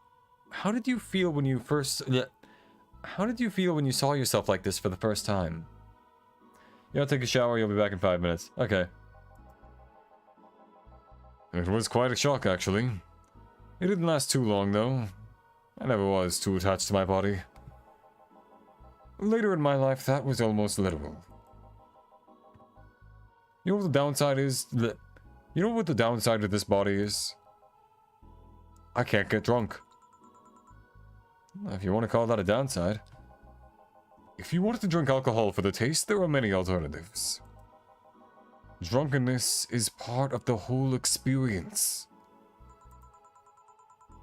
how did you feel when you How did you feel when you saw yourself like this for the first time? You gotta take a shower, you'll be back in 5 minutes. Okay. It was quite a shock, actually. It didn't last too long, though. I never was too attached to my body. Later in my life, that was almost literal. You know what the downside is? You know what the downside of this body is? I can't get drunk. If you want to call that a downside. If you wanted to drink alcohol for the taste, there are many alternatives. Drunkenness is part of the whole experience.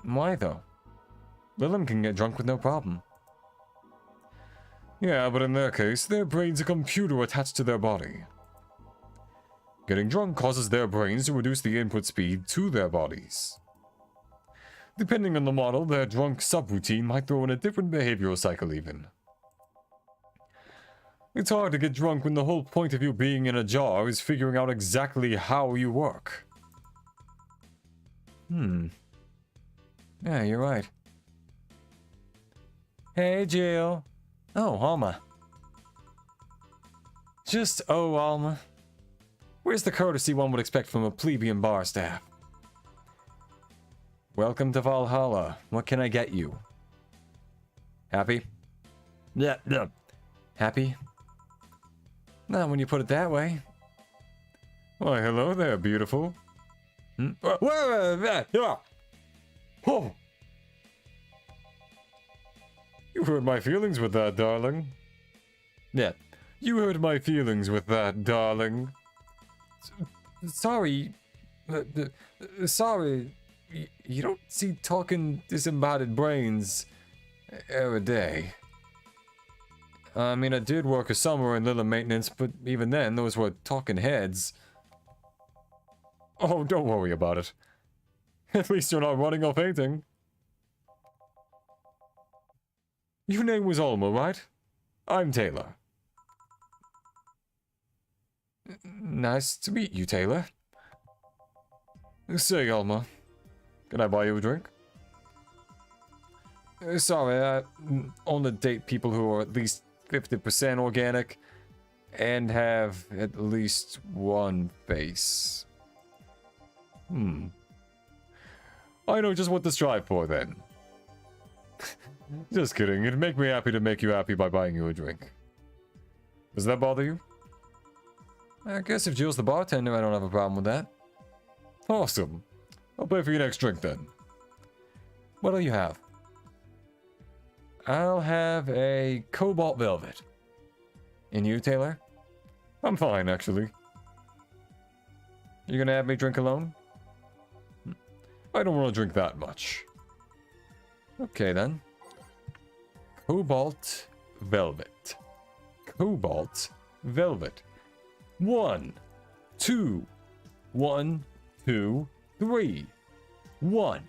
Why though? Lilum can get drunk with no problem. Yeah, but in their case, their brain's a computer attached to their body. Getting drunk causes their brains to reduce the input speed to their bodies. Depending on the model, their drunk subroutine might throw in a different behavioral cycle even. It's hard to get drunk when the whole point of you being in a jar is figuring out exactly how you work. Yeah, you're right. Hey, Jill. Oh, Alma. Just, oh, Alma. Where's the courtesy one would expect from a plebeian bar staff? Welcome to Valhalla. What can I get you? Happy? Yeah. Happy? Not when you put it that way. Why, hello there, beautiful. Oh! You hurt my feelings with that, darling. Yeah, you hurt my feelings with that, darling. Sorry. Sorry. You don't see talking disembodied brains every day. I mean, I did work a summer in Lilith maintenance, but even then, those were talking heads. Oh, don't worry about it. At least you're not running or fainting. Your name was Alma, right? I'm Taylor. Nice to meet you, Taylor. Say, Alma, can I buy you a drink? Sorry, I only date people who are at least 50% organic and have at least one face. I know just what to strive for then. Just kidding, it'd make me happy to make you happy by buying you a drink. Does that bother you? I guess if Jill's the bartender, I don't have a problem with that. Awesome. I'll pay for your next drink then. What'll you have? I'll have a Cobalt Velvet. And you, Taylor? I'm fine, actually. You gonna have me drink alone? I don't want to drink that much. Okay, then. Cobalt Velvet. Cobalt Velvet. 1, 2, 1, 2, 3. 1,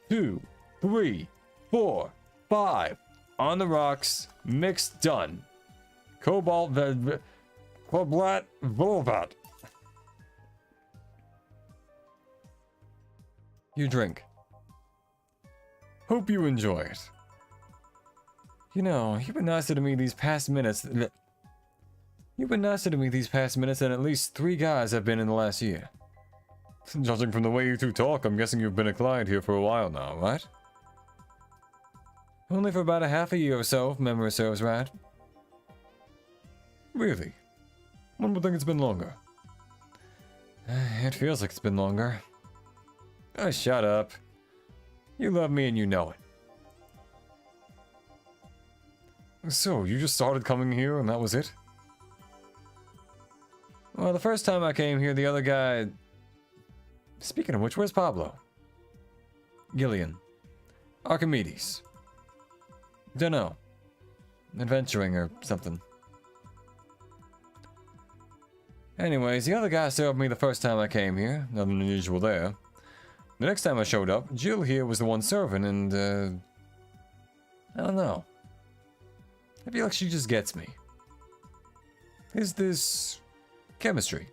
2, 3, 4, 5. On the rocks. Mixed, done. Cobalt Velvet. Cobalt Velvet. You drink. Hope you enjoy it. You know, you've been nicer to me these past minutes. You've been nicer to me these past minutes than at least 3 guys have been in the last year. Judging from the way you two talk, I'm guessing you've been a client here for a while now, right? Only for about a half a year or so, if memory serves right. Really? One would think it's been longer. It feels like it's been longer. Oh, shut up. You love me and you know it. So, you just started coming here and that was it? Well, the first time I came here, the other guy... Speaking of which, where's Pablo? Gillian. Archimedes. Dunno. Adventuring or something. Anyways, the other guy served me the first time I came here. Nothing unusual there. The next time I showed up, Jill here was the one serving and, I don't know. I feel like she just gets me. Is this... chemistry?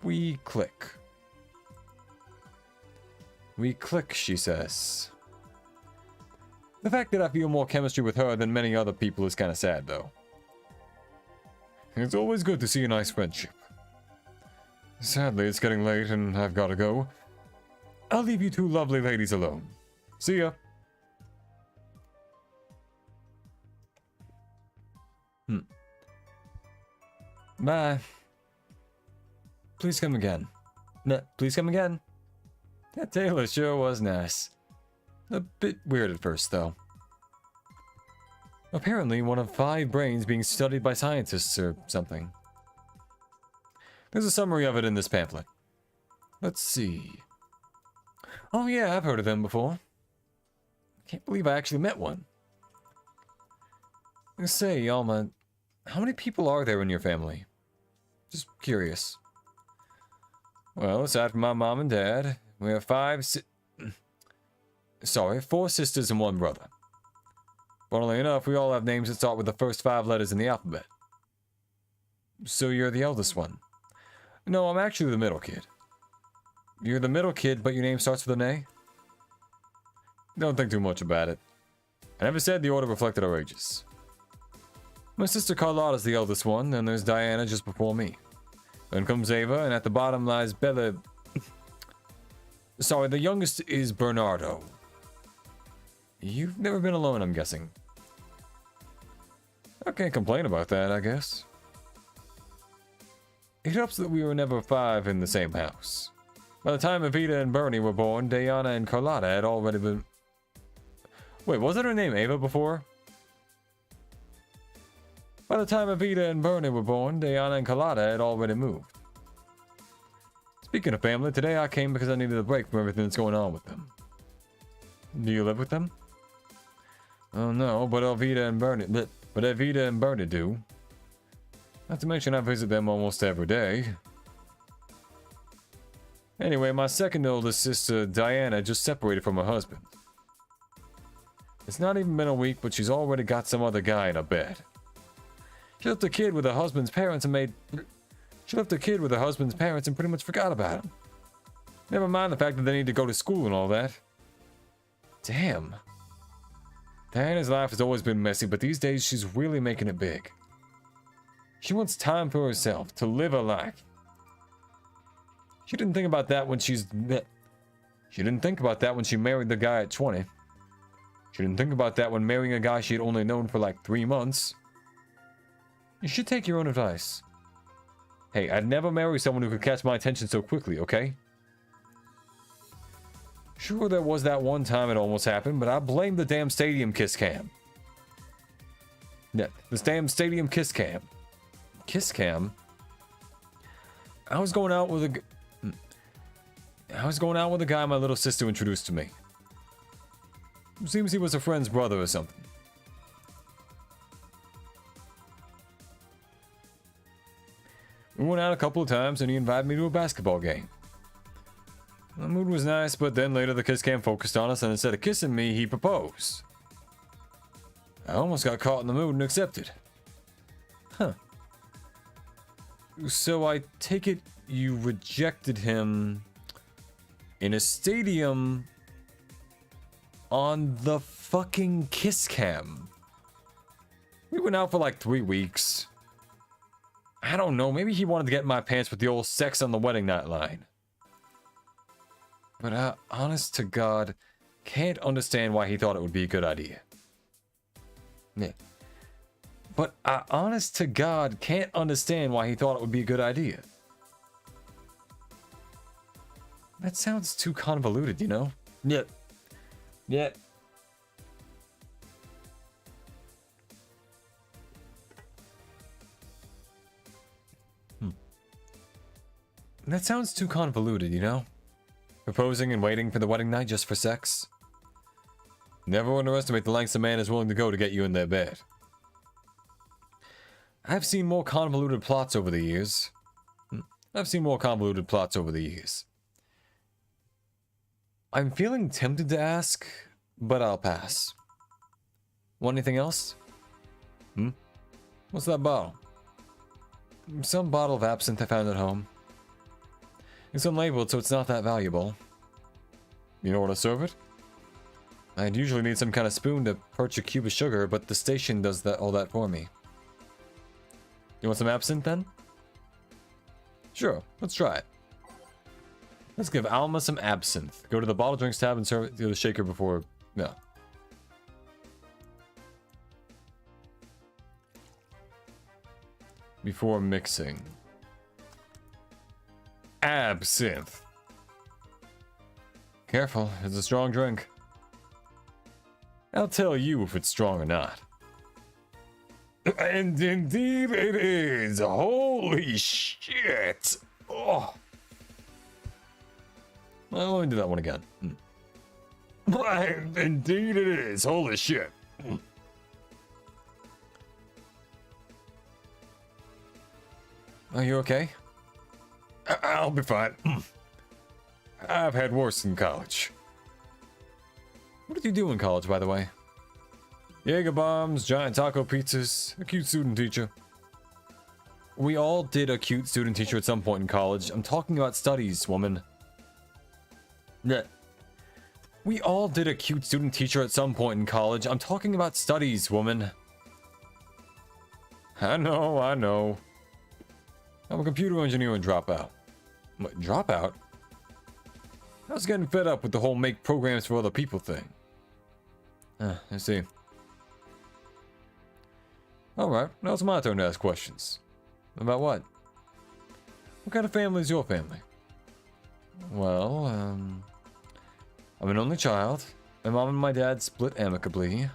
We click. We click, she says. The fact that I feel more chemistry with her than many other people is kind of sad, though. It's always good to see a nice friendship. Sadly, it's getting late and I've got to go. I'll leave you two lovely ladies alone. See ya. Bye. Please come again. Please come again. That tailor sure was nice. A bit weird at first, though. Apparently, one of 5 brains being studied by scientists or something. There's a summary of it in this pamphlet. Let's see. Oh yeah, I've heard of them before. Can't believe I actually met one. Say, Alma, how many people are there in your family? Just curious. Well, aside from my mom and dad, we have 4 sisters and 1 brother. Funnily enough, we all have names that start with the first 5 letters in the alphabet. So you're the eldest one? No, I'm actually the middle kid. You're the middle kid, but your name starts with an A? Don't think too much about it. I never said the order reflected our ages. My sister Carlotta's the eldest one, and there's Diana just before me. Then comes Ava, and at the bottom lies Bella... Sorry, the youngest is Bernardo. You've never been alone, I'm guessing. I can't complain about that, I guess. It helps that we were never 5 in the same house. By the time Evita and Bernie were born, Diana and Carlotta had already been... Wait, wasn't her name Ava before? By the time Evita and Bernie were born, Diana and Carlotta had already moved. Speaking of family, today I came because I needed a break from everything that's going on with them. Do you live with them? Oh no, but Evita and Bernie do. Not to mention I visit them almost every day. Anyway, my second oldest sister, Diana, just separated from her husband. It's not even been a week, but she's already got some other guy in her bed. She left her kid with her husband's parents and pretty much forgot about him. Never mind the fact that they need to go to school and all that. Damn. Diana's life has always been messy, but these days she's really making it big. She wants time for herself, to live her life. She didn't think about that when she married the guy at 20. She didn't think about that when marrying a guy she had only known for like 3 months. You should take your own advice. Hey, I'd never marry someone who could catch my attention so quickly, okay? Sure, there was that one time it almost happened, but I blame the damn stadium kiss cam. Yeah, this damn stadium kiss cam. Kiss cam? I was going out with a guy my little sister introduced to me. Seems he was a friend's brother or something. We went out a couple of times and he invited me to a basketball game. The mood was nice, but then later the kiss cam focused on us and instead of kissing me, he proposed. I almost got caught in the mood and accepted. Huh. So I take it you rejected him in a stadium on the fucking kiss cam. We went out for like 3 weeks. I don't know, maybe he wanted to get in my pants with the old sex on the wedding night line. But honest to God, can't understand why he thought it would be a good idea. Yeah. But honest to God, can't understand why he thought it would be a good idea. That sounds too convoluted, you know? Yep. Yep. That sounds too convoluted, you know? Proposing and waiting for the wedding night just for sex? Never underestimate the lengths a man is willing to go to get you in their bed. I've seen more convoluted plots over the years. I'm feeling tempted to ask, but I'll pass. Want anything else? What's that bottle? Some bottle of absinthe I found at home. It's unlabeled, so it's not that valuable. You know what to serve it? I'd usually need some kind of spoon to perch a cube of sugar, but the station does all that for me. You want some absinthe then? Sure, let's try it. Let's give Alma some absinthe. Go to the bottle drinks tab and serve it to the shaker before... No. Before mixing. Absinthe. Careful, it's a strong drink. I'll tell you if it's strong or not. And indeed it is. Holy shit. Oh. Well, let me do that one again. And indeed it is. Holy shit. Are you okay? I'll be fine. I've had worse in college. What did you do in college, by the way? Jaeger bombs, giant taco pizzas, a cute student teacher. We all did a cute student teacher at some point in college. I'm talking about studies, woman. Yeah. We all did a cute student teacher at some point in college. I'm talking about studies, woman. I know, I know. I'm a computer engineer and dropout. What, dropout? I was getting fed up with the whole make programs for other people thing. I see. Alright, now it's my turn to ask questions. About what? What kind of family is your family? Well, I'm an only child. My mom and my dad split amicably.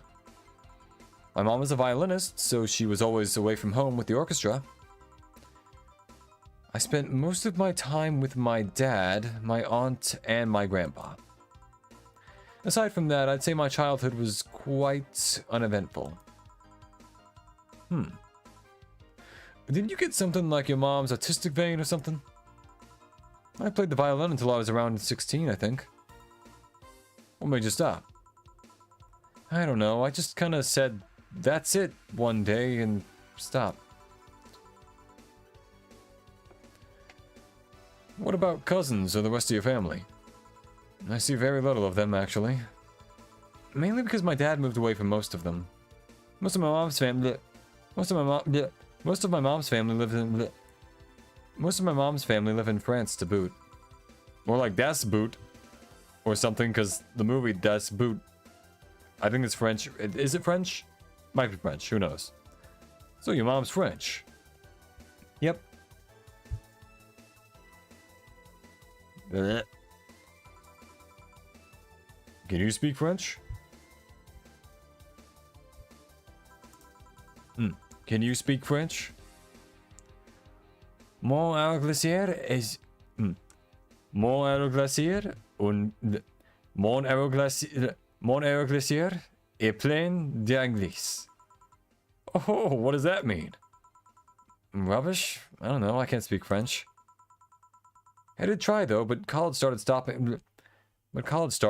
My mom is a violinist, so she was always away from home with the orchestra. I spent most of my time with my dad, my aunt, and my grandpa. Aside from that, I'd say my childhood was quite uneventful. Didn't you get something like your mom's artistic vein or something? I played the violin until I was around 16, I think. What made you stop? I don't know, I just kind of said, that's it, one day, and stopped. What about cousins or the rest of your family? I see very little of them, actually. Mainly because my dad moved away from most of them. Most of my mom's family live in France to boot. More like Das Boot. Or something, because the movie Das Boot, I think it's French. Is it French? Might be French, who knows. So your mom's French. Yep. Can you speak French? Can you speak French? Mon aeroglacier is... Mon aeroglacier mon aeroglacier est plein d'anglais. Oh, what does that mean? Rubbish? I don't know, I can't speak French. I did try though, but college started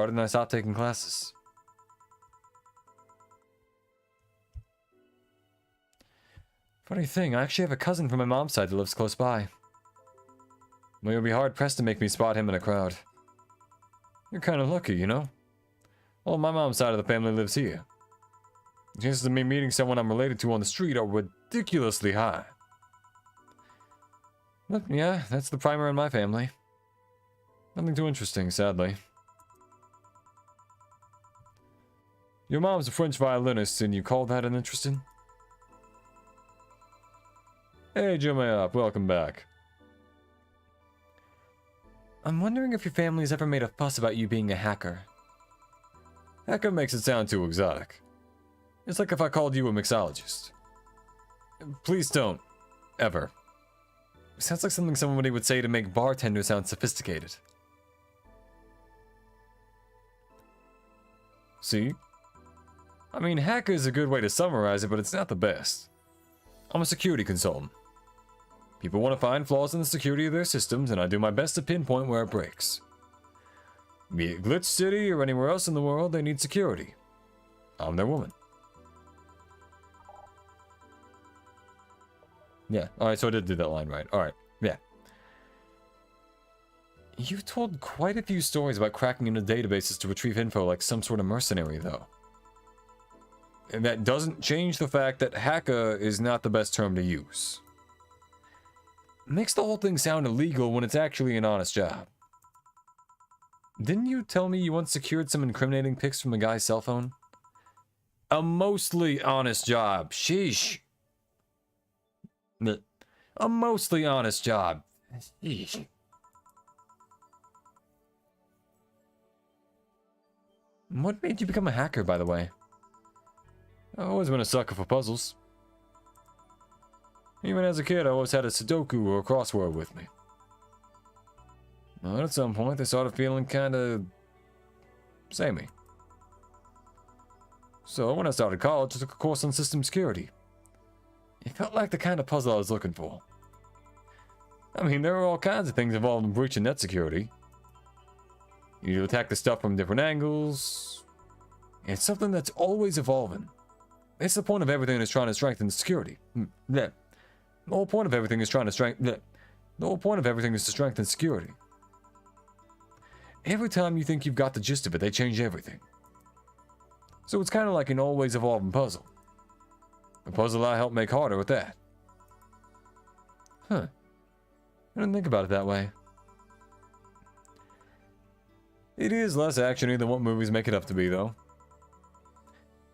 and I stopped taking classes. Funny thing, I actually have a cousin from my mom's side that lives close by. Well, you'll be hard-pressed to make me spot him in a crowd. You're kind of lucky, you know? Well, my mom's side of the family lives here. The chances of me meeting someone I'm related to on the street are ridiculously high. But yeah, that's the primer in my family. Nothing too interesting, sadly. Your mom's a French violinist, and you call that uninteresting? Hey, Jimmy, welcome back. I'm wondering if your family's ever made a fuss about you being a hacker. Hacker makes it sound too exotic. It's like if I called you a mixologist. Please don't. Ever. It sounds like something somebody would say to make bartender sound sophisticated. See? I mean, hacker is a good way to summarize it, but it's not the best. I'm a security consultant. People want to find flaws in the security of their systems, and I do my best to pinpoint where it breaks. Be it Glitch City or anywhere else in the world, they need security. I'm their woman. Yeah, alright, so I did do that line right. Alright, yeah. You've told quite a few stories about cracking into databases to retrieve info like some sort of mercenary, though. And that doesn't change the fact that hacker is not the best term to use. Makes the whole thing sound illegal when it's actually an honest job. Didn't you tell me you once secured some incriminating pics from a guy's cell phone? A mostly honest job. Sheesh. A mostly honest job. Sheesh. What made you become a hacker, by the way? I've always been a sucker for puzzles. Even as a kid, I always had a Sudoku or a crossword with me. But at some point, they started feeling kinda samey. So when I started college, I took a course on system security. It felt like the kind of puzzle I was looking for. I mean, there are all kinds of things involved in breaching net security. You need to attack the stuff from different angles. It's something that's always evolving. It's the point of everything is trying to strengthen security. The whole point of everything is trying to strengthen. The whole point of everything is to strengthen security. Every time you think you've got the gist of it, they change everything. So it's kind of like an always evolving puzzle. A puzzle I help make harder with that. Huh. I didn't think about it that way. It is less actiony than what movies make it up to be, though.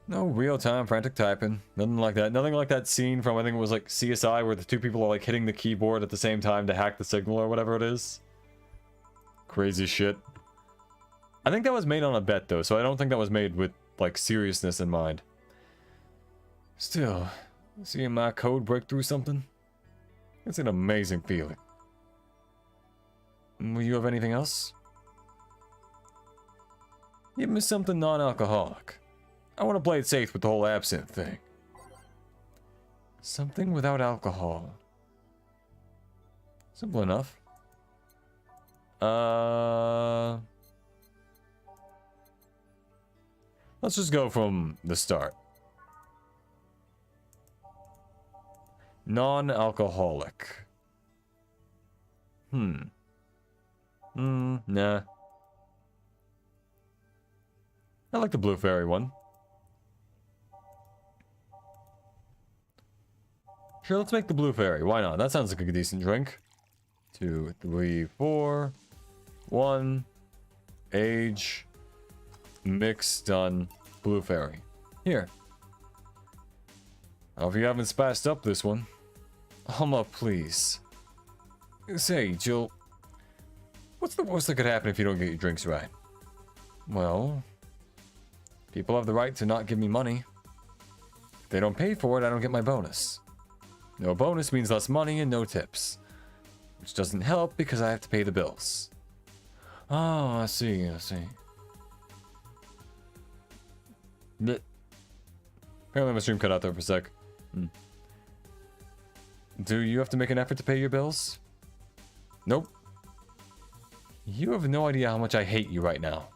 No real-time frantic typing. Nothing like that. Nothing like that scene from, I think it was like CSI, where the two people are like hitting the keyboard at the same time to hack the signal or whatever it is. Crazy shit. I think that was made on a bet, though, so I don't think that was made with, like, seriousness in mind. Still, seeing my code break through something, it's an amazing feeling. Will you have anything else? Give me something non-alcoholic. I want to play it safe with the whole absinthe thing. Something without alcohol. Simple enough. Let's just go from the start. Non-alcoholic. Nah. I like the Blue Fairy one. Sure, let's make the Blue Fairy. Why not? That sounds like a decent drink. 2, 3, 4. 1. Age. Mix. Done. Blue Fairy. Here. Oh, if you haven't spiced up this one. Hum up, please. Say, Jill. What's the worst that could happen if you don't get your drinks right? Well, people have the right to not give me money. If they don't pay for it, I don't get my bonus. No bonus means less money and no tips. Which doesn't help because I have to pay the bills. Oh, I see, I see. Blech. Apparently my stream cut out there for a sec. Do you have to make an effort to pay your bills? Nope. You have no idea how much I hate you right now.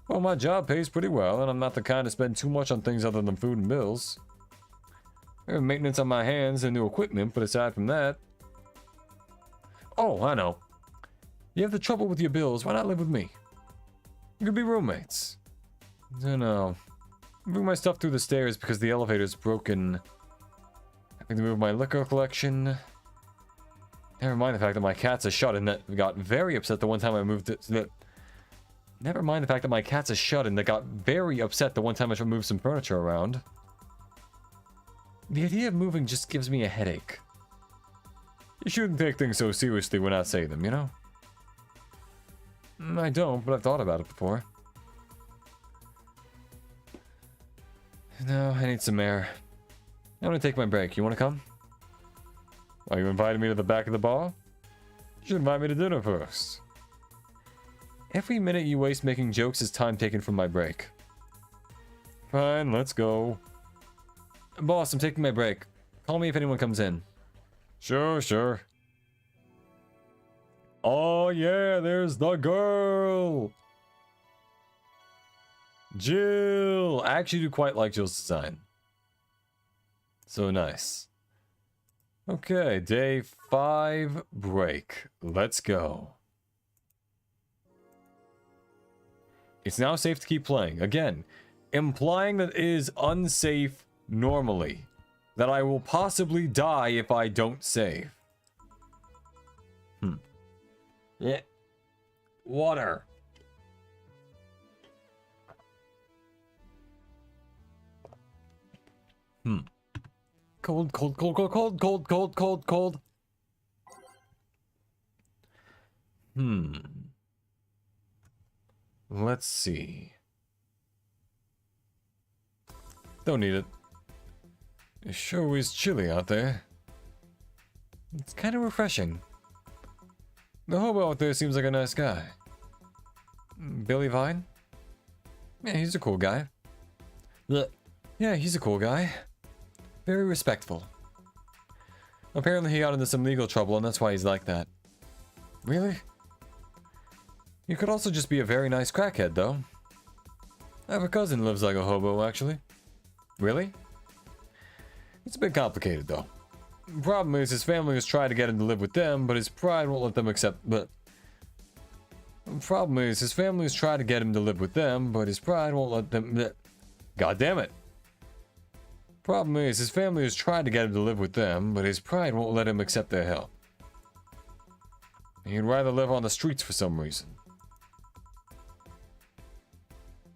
Well, my job pays pretty well, and I'm not the kind to spend too much on things other than food and bills. I have maintenance on my hands and new equipment, but aside from that... Oh, I know. You have the trouble with your bills, why not live with me? You could be roommates. I don't know. Moving my stuff through the stairs because the elevator's broken. Having to move my liquor collection. Never mind the fact that my cat's a shut-in that got very upset the one time I moved it. Never mind the fact that my cat's a shut-in that got very upset the one time I moved some furniture around. The idea of moving just gives me a headache. You shouldn't take things so seriously when I say them, you know? I don't, but I've thought about it before. No, I need some air. I'm gonna take my break. You wanna come? Are you inviting me to the back of the bar? You should invite me to dinner first. Every minute you waste making jokes is time taken from my break. Fine, let's go. Boss, I'm taking my break. Call me if anyone comes in. Sure, sure. Oh yeah, there's the girl! Jill! I actually do quite like Jill's design. So nice. Okay, day 5 break. Let's go. It's now safe to keep playing. Again, implying that it is unsafe normally. That I will possibly die if I don't save. Yeah. Water. Cold, cold, cold, cold, cold, cold, cold, cold, cold. Let's see. Don't need it. It sure is chilly out there. It's kind of refreshing. The hobo out there seems like a nice guy. Billy Vine? Yeah, he's a cool guy. Yeah, he's a cool guy. Very respectful. Apparently he got into some legal trouble and that's why he's like that. Really? You could also just be a very nice crackhead, though. I have a cousin who lives like a hobo, actually. Really? It's a bit complicated, though. The problem is his family has tried to get him to live with them, but his pride won't let them accept. But the problem is his family has tried to get him to live with them, but his pride won't let them. God damn it! Problem is his family has tried to get him to live with them, but his pride won't let him accept their help. He'd rather live on the streets for some reason.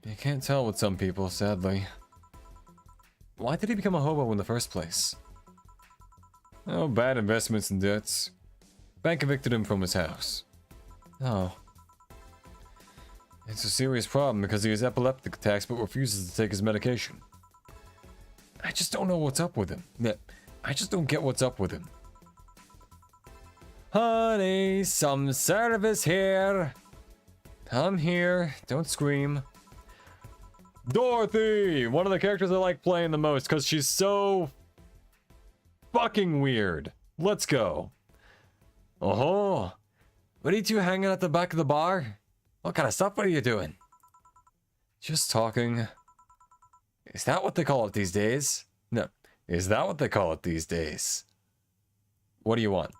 You can't tell with some people, sadly. Why did he become a hobo in the first place? Oh, bad investments and debts. Bank evicted him from his house. Oh. It's a serious problem because he has epileptic attacks but refuses to take his medication. I just don't know what's up with him. I just don't get what's up with him. Honey, some service here. I'm here. Don't scream. Dorothy! One of the characters I like playing the most because she's so fucking weird. Let's go. Oh, what are you two hanging at the back of the bar? What kind of stuff are you doing? Just talking. Is that what they call it these days? No. Is that what they call it these days? What do you want?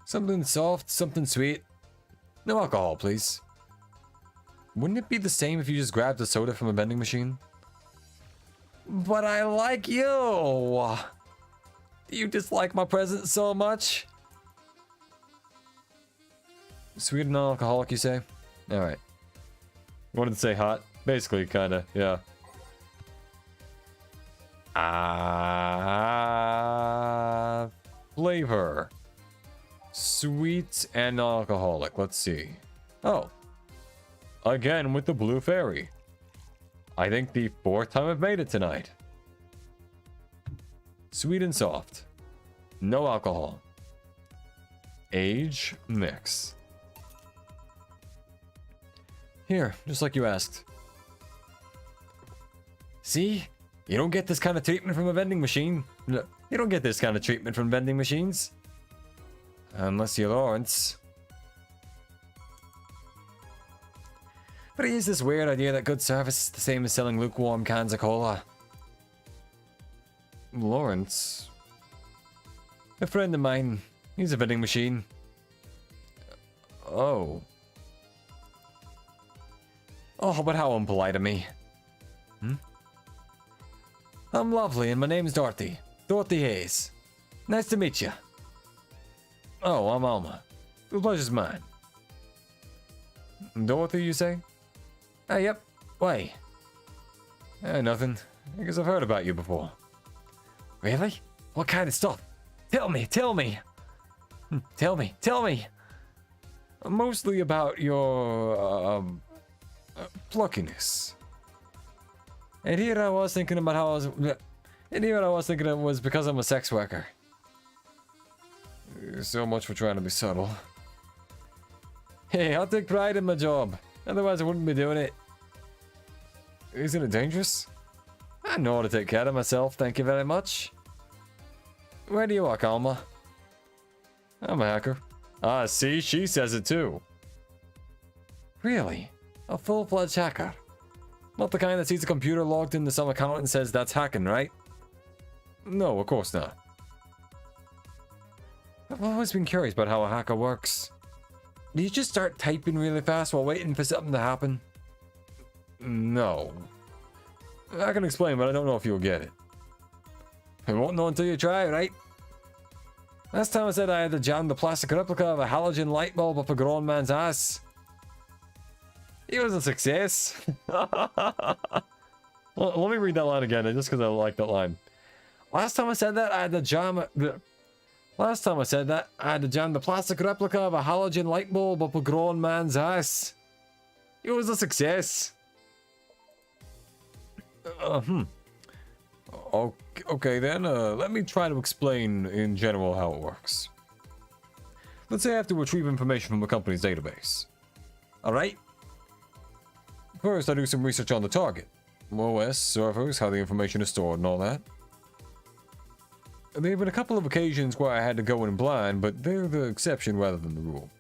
Something soft, something sweet. No alcohol, please. Wouldn't it be the same if you just grabbed a soda from a vending machine? But I like you! You dislike my presence so much? Sweet and non-alcoholic, you say? Alright. Wanted to say hot. Basically, kinda, yeah. Flavor. Sweet and non-alcoholic. Let's see. Oh. Again with the blue fairy. I think the 4th time I've made it tonight. Sweet and soft. No alcohol. Age mix. Here, just like you asked. See? You don't get this kind of treatment from a vending machine. No, you don't get this kind of treatment from vending machines. Unless you're Lawrence. But it is this weird idea that good service is the same as selling lukewarm cans of cola. Lawrence? A friend of mine. He's a vending machine. Oh. Oh, but how unpolite of me. I'm lovely and my name's Dorothy. Dorothy Hayes. Nice to meet you. Oh, I'm Alma. The pleasure's mine. Dorothy, you say? Yep. Why? Nothing. I guess I've heard about you before. Really? What kind of stuff? Tell me, tell me. Tell me, tell me. Mostly about your, pluckiness. And here I was thinking about how I was... And here I was thinking it was because I'm a sex worker. So much for trying to be subtle. Hey, I'll take pride in my job. Otherwise I wouldn't be doing it. Isn't it dangerous? I know how to take care of myself, thank you very much. Where do you work, Alma? I'm a hacker. Ah, see? She says it too. Really? A full-fledged hacker? Not the kind that sees a computer logged into some account and says that's hacking, right? No, of course not. I've always been curious about how a hacker works. Do you just start typing really fast while waiting for something to happen? No. I can explain, but I don't know if you'll get it. You won't know until you try, right? Last time I said I had to jam the plastic replica of a halogen light bulb up a grown man's ass. It was a success. Well, let me read that line again, just because I like that line. Last time I said that, I had to jam the plastic replica of a halogen light bulb up a grown man's ass. It was a success. Okay then, let me try to explain in general how it works. Let's say I have to retrieve information from a company's database. Alright? First, I do some research on the target. OS, servers, how the information is stored and all that. There have been a couple of occasions where I had to go in blind, but they're the exception rather than the rule.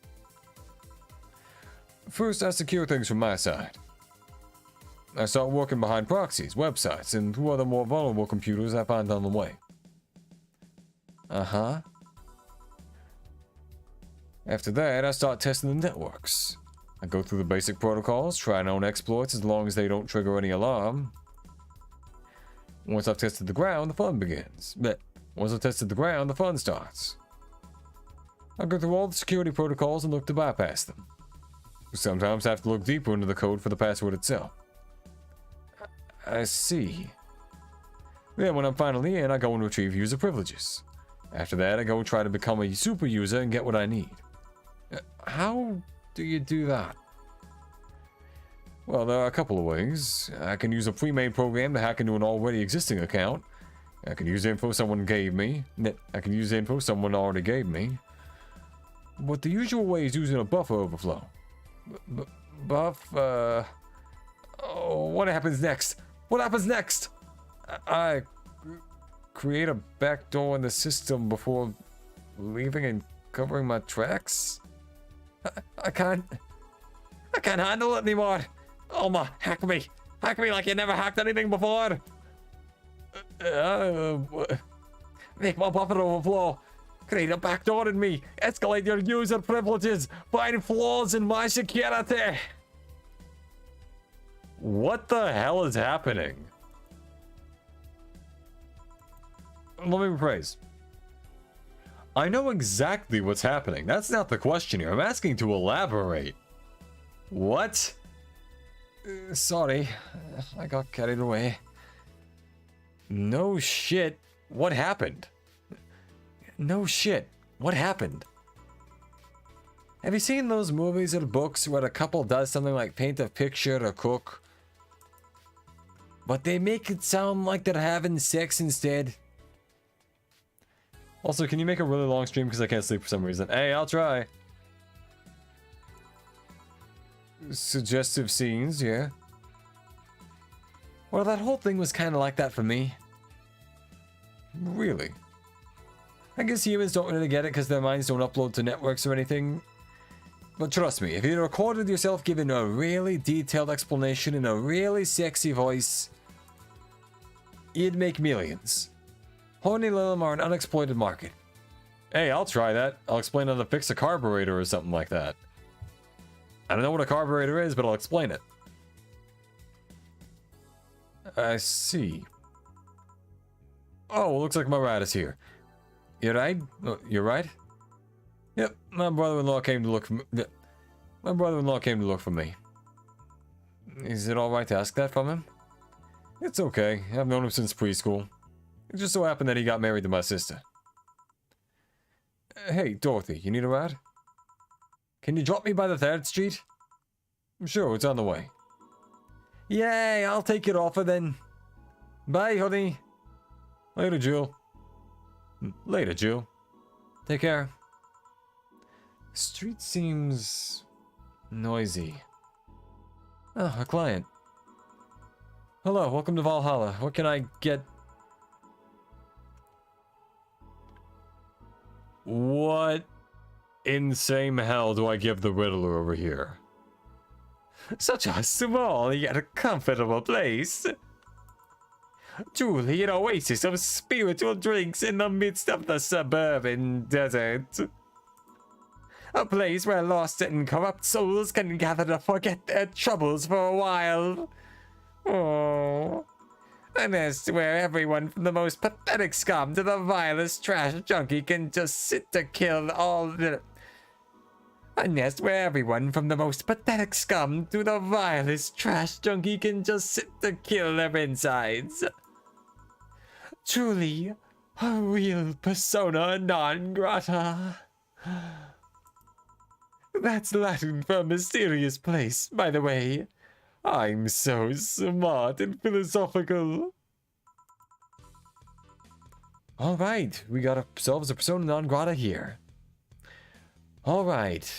First, I secure things from my side. I start working behind proxies, websites, and through other more vulnerable computers I find on the way. After that, I start testing the networks. I go through the basic protocols, try known exploits as long as they don't trigger any alarm. Once I've tested the ground, the fun begins. Once I've tested the ground, the fun starts. I go through all the security protocols and look to bypass them. Sometimes I have to look deeper into the code for the password itself. I see. Then when I'm finally in, I go and retrieve user privileges. After that, I go and try to become a super user and get what I need. How do you do that? Well, there are a couple of ways. I can use a pre-made program to hack into an already existing account. I can use info someone gave me. I can use info someone already gave me. But the usual way is using a buffer overflow. Oh, what happens next? What happens next? I create a backdoor in the system before leaving and covering my tracks? I can't handle it anymore. Alma, hack me. Hack me like you never hacked anything before. Make my buffer overflow. Create a backdoor in me. Escalate your user privileges. Find flaws in my security. What the hell is happening? Let me rephrase. I know exactly what's happening. That's not the question here. I'm asking to elaborate. What? Sorry. I got carried away. No shit. What happened? No shit. What happened? Have you seen those movies or books where a couple does something like paint a picture or cook, but they make it sound like they're having sex instead? Also, can you make a really long stream because I can't sleep for some reason? Hey, I'll try. Suggestive scenes, yeah. Well, that whole thing was kind of like that for me. Really? I guess humans don't really get it because their minds don't upload to networks or anything. But trust me, if you recorded yourself giving a really detailed explanation in a really sexy voice, you'd make millions. Horny Lilim are an unexploited market. Hey, I'll try that. I'll explain how to fix a carburetor or something like that. I don't know what a carburetor is, but I'll explain it. I see. Oh, looks like my rat is here. You right? You're right? Yep, my brother-in-law came to look for me. My brother-in-law came to look for me. Is it alright to ask that from him? It's okay. I've known him since preschool. It just so happened that he got married to my sister. Hey, Dorothy, you need a ride? Can you drop me by the 3rd Street? Sure, it's on the way. Yay, I'll take your offer then. Bye, honey. Later, Jill. Later, Jill. Take care. Street seems noisy. Oh, a client. Hello, welcome to Valhalla. What can I get? What insane hell do I give the Riddler over here? Such a small yet comfortable place. Truly an oasis of spiritual drinks in the midst of the suburban desert. A place where lost and corrupt souls can gather to forget their troubles for a while. Oh. A nest where everyone from the most pathetic scum to the vilest trash junkie can just sit to kill all the... A nest where everyone from the most pathetic scum to the vilest trash junkie can just sit to kill their insides. Truly, a real persona non grata. That's Latin for mysterious place, by the way. I'm so smart and philosophical. Alright, we got ourselves a persona non grata here. Alright.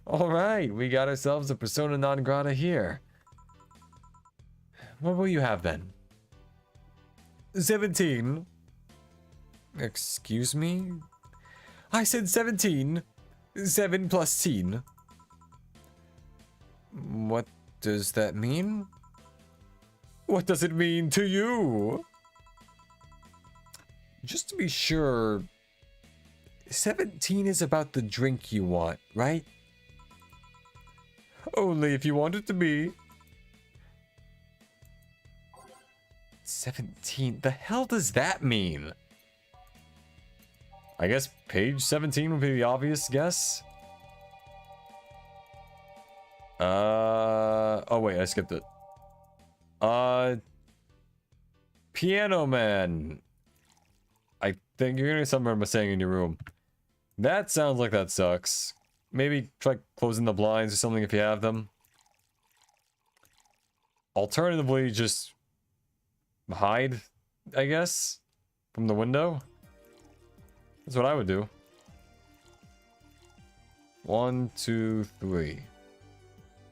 Alright, we got ourselves a persona non grata here. What will you have then? 17. Excuse me? I said 17. 7 plus teen. What does that mean? What does it mean to you? Just to be sure, 17 is about the drink you want, right? Only if you want it to be. 17? The hell does that mean? I guess page 17 would be the obvious guess. Oh wait, I skipped it. Piano Man. I think you're gonna get something I'm saying in your room. That sounds like that sucks. Maybe try closing the blinds or something if you have them. Alternatively, just hide, I guess, from the window. That's what I would do. 1, 2, 3. Did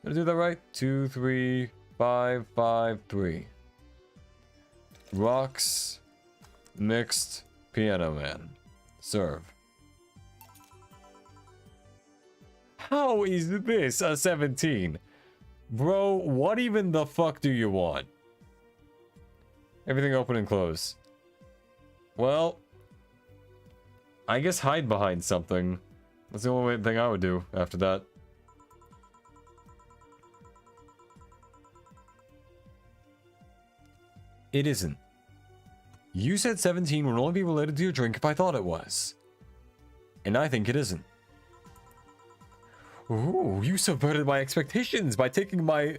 I do that right? 2, 3, 5, 5, 3. Rocks, mixed, Piano Man. Serve. How is this a 17? Bro, what even the fuck do you want? Everything open and close. Well, I guess hide behind something. That's the only thing I would do after that. It isn't. You said 17 would only be related to your drink if I thought it was. And I think it isn't. Ooh, you subverted my expectations by taking my...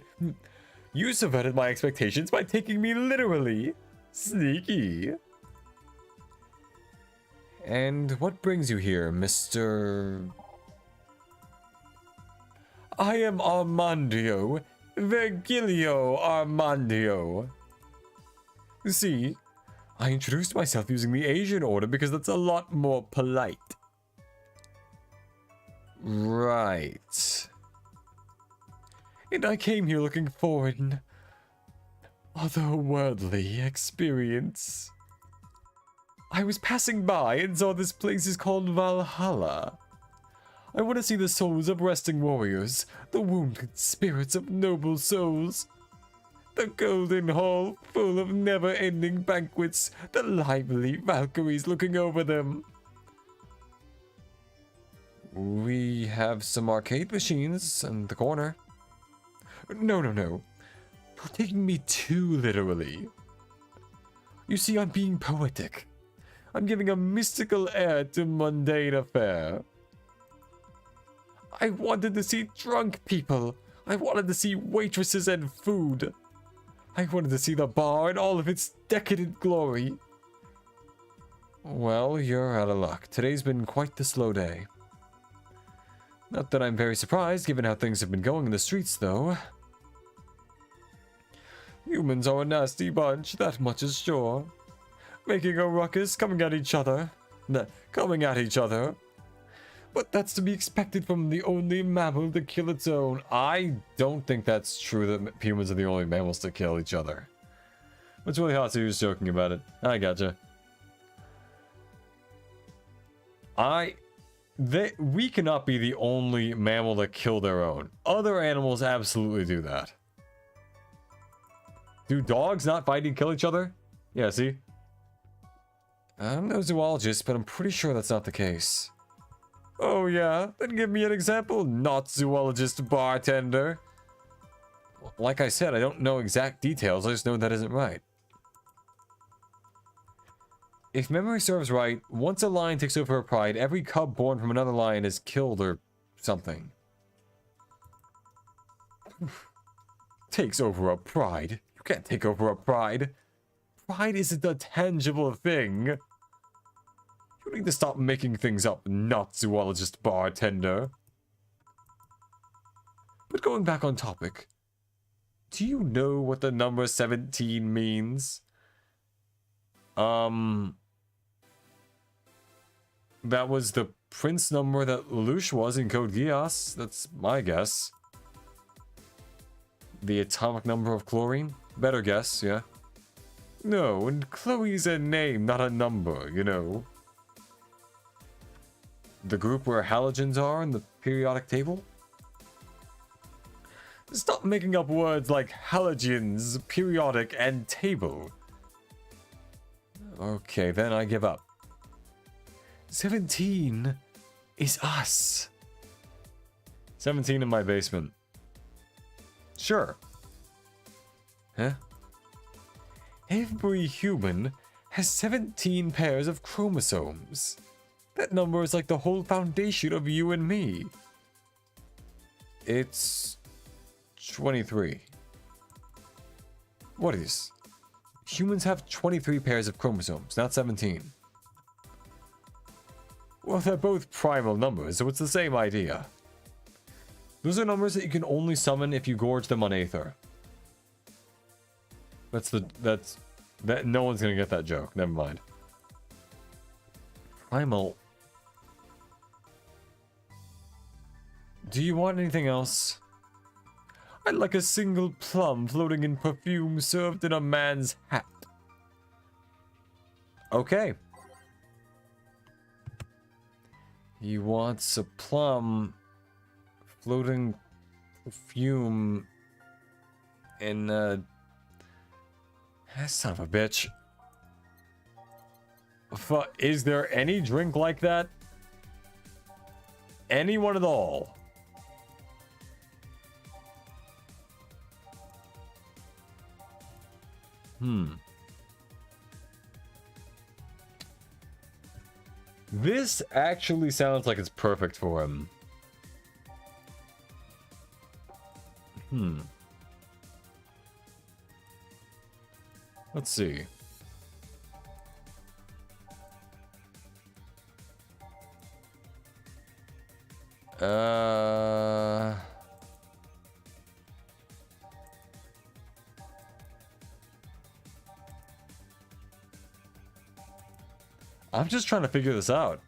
You subverted my expectations by taking me literally. Sneaky. And what brings you here, Mr... I am Armandio. Virgilio Armandio. See, I introduced myself using the Asian order because that's a lot more polite. Right. And I came here looking for an otherworldly experience. I was passing by and saw this place is called Valhalla. I want to see the souls of resting warriors, the wounded spirits of noble souls. The golden hall full of never-ending banquets, the lively Valkyries looking over them. We have some arcade machines in the corner. No. You're taking me too literally. You see, I'm being poetic. I'm giving a mystical air to mundane affair. I wanted to see drunk people. I wanted to see waitresses and food. I wanted to see the bar in all of its decadent glory. Well, you're out of luck. Today's been quite the slow day. Not that I'm very surprised, given how things have been going in the streets, though. Humans are a nasty bunch, that much is sure. Making a ruckus, coming at each other. But that's to be expected from the only mammal to kill its own. I don't think that's true that humans are the only mammals to kill each other. It's really hot, so you're just joking about it. I gotcha. We cannot be the only mammal to kill their own. Other animals absolutely do that. Do dogs not fight and kill each other? Yeah, see? I'm no zoologist, but I'm pretty sure that's not the case. Oh yeah? Then give me an example, not zoologist bartender. Like I said, I don't know exact details, I just know that isn't right. If memory serves right, once a lion takes over a pride, every cub born from another lion is killed or something. Takes over a pride? You can't take over a pride. Pride isn't a tangible thing. You need to stop making things up, not zoologist bartender. But going back on topic, do you know what the number 17 means? that was the prince number that Lelouch was in Code Geass. That's my guess. The atomic number of chlorine? Better guess, yeah. No, and Chloe's a name, not a number, you know. The group where halogens are in the periodic table? Stop making up words like halogens, periodic, and table. Okay, then I give up. 17 is us. 17 in my basement. Sure. Huh? Every human has 17 pairs of chromosomes. That number is like the whole foundation of you and me. It's 23. What is? Humans have 23 pairs of chromosomes, not 17. Well, they're both primal numbers, so it's the same idea. Those are numbers that you can only summon if you gorge them on Aether. That no one's gonna get that joke. Never mind. Primal. Do you want anything else? I'd like a single plum floating in perfume served in a man's hat. Okay. He wants a plum floating perfume in a... Son of a bitch. Is there any drink like that? Anyone at all? This actually sounds like it's perfect for him. Let's see. I'm just trying to figure this out.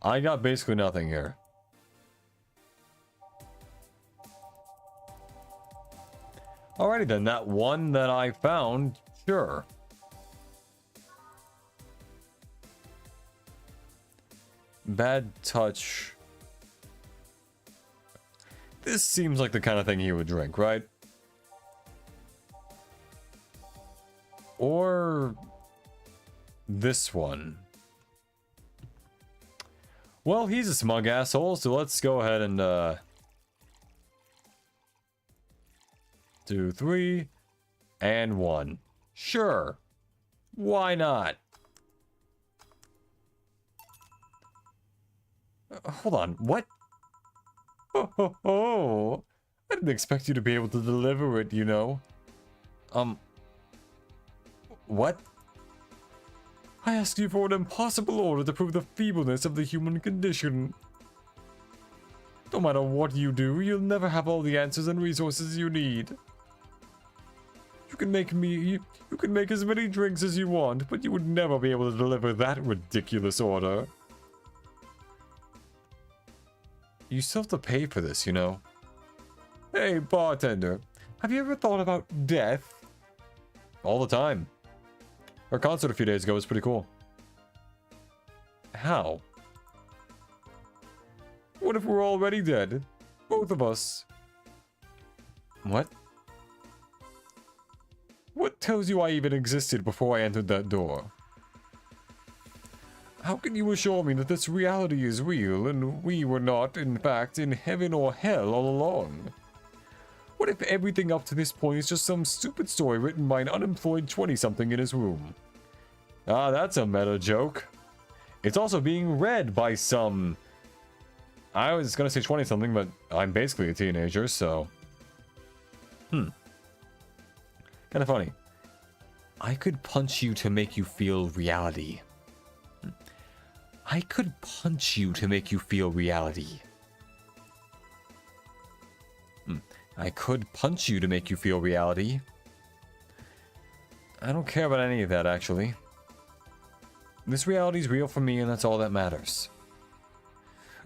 I got basically nothing here. Alrighty then, that one that I found, sure. Bad touch. This seems like the kind of thing he would drink, right? Or this one. Well, he's a smug asshole, so let's go ahead and do 3 and 1. Sure. Why not? Hold on, what? Oh, I didn't expect you to be able to deliver it, you know. What? I asked you for an impossible order to prove the feebleness of the human condition. No matter what you do, you'll never have all the answers and resources you need. You can make as many drinks as you want, but you would never be able to deliver that ridiculous order. You still have to pay for this, you know. Hey, bartender, have you ever thought about death? All the time. Our concert a few days ago was pretty cool. How? What if we're already dead? Both of us. What? What tells you I even existed before I entered that door? How can you assure me that this reality is real and we were not, in fact, in heaven or hell all along? What if everything up to this point is just some stupid story written by an unemployed 20-something in his room? Ah, that's a meta joke. It's also being read by some... I was gonna say 20-something, but I'm basically a teenager, so... Kinda funny. I could punch you to make you feel reality. I could punch you to make you feel reality. I could punch you to make you feel reality. I don't care about any of that, actually. This reality's real for me, and that's all that matters.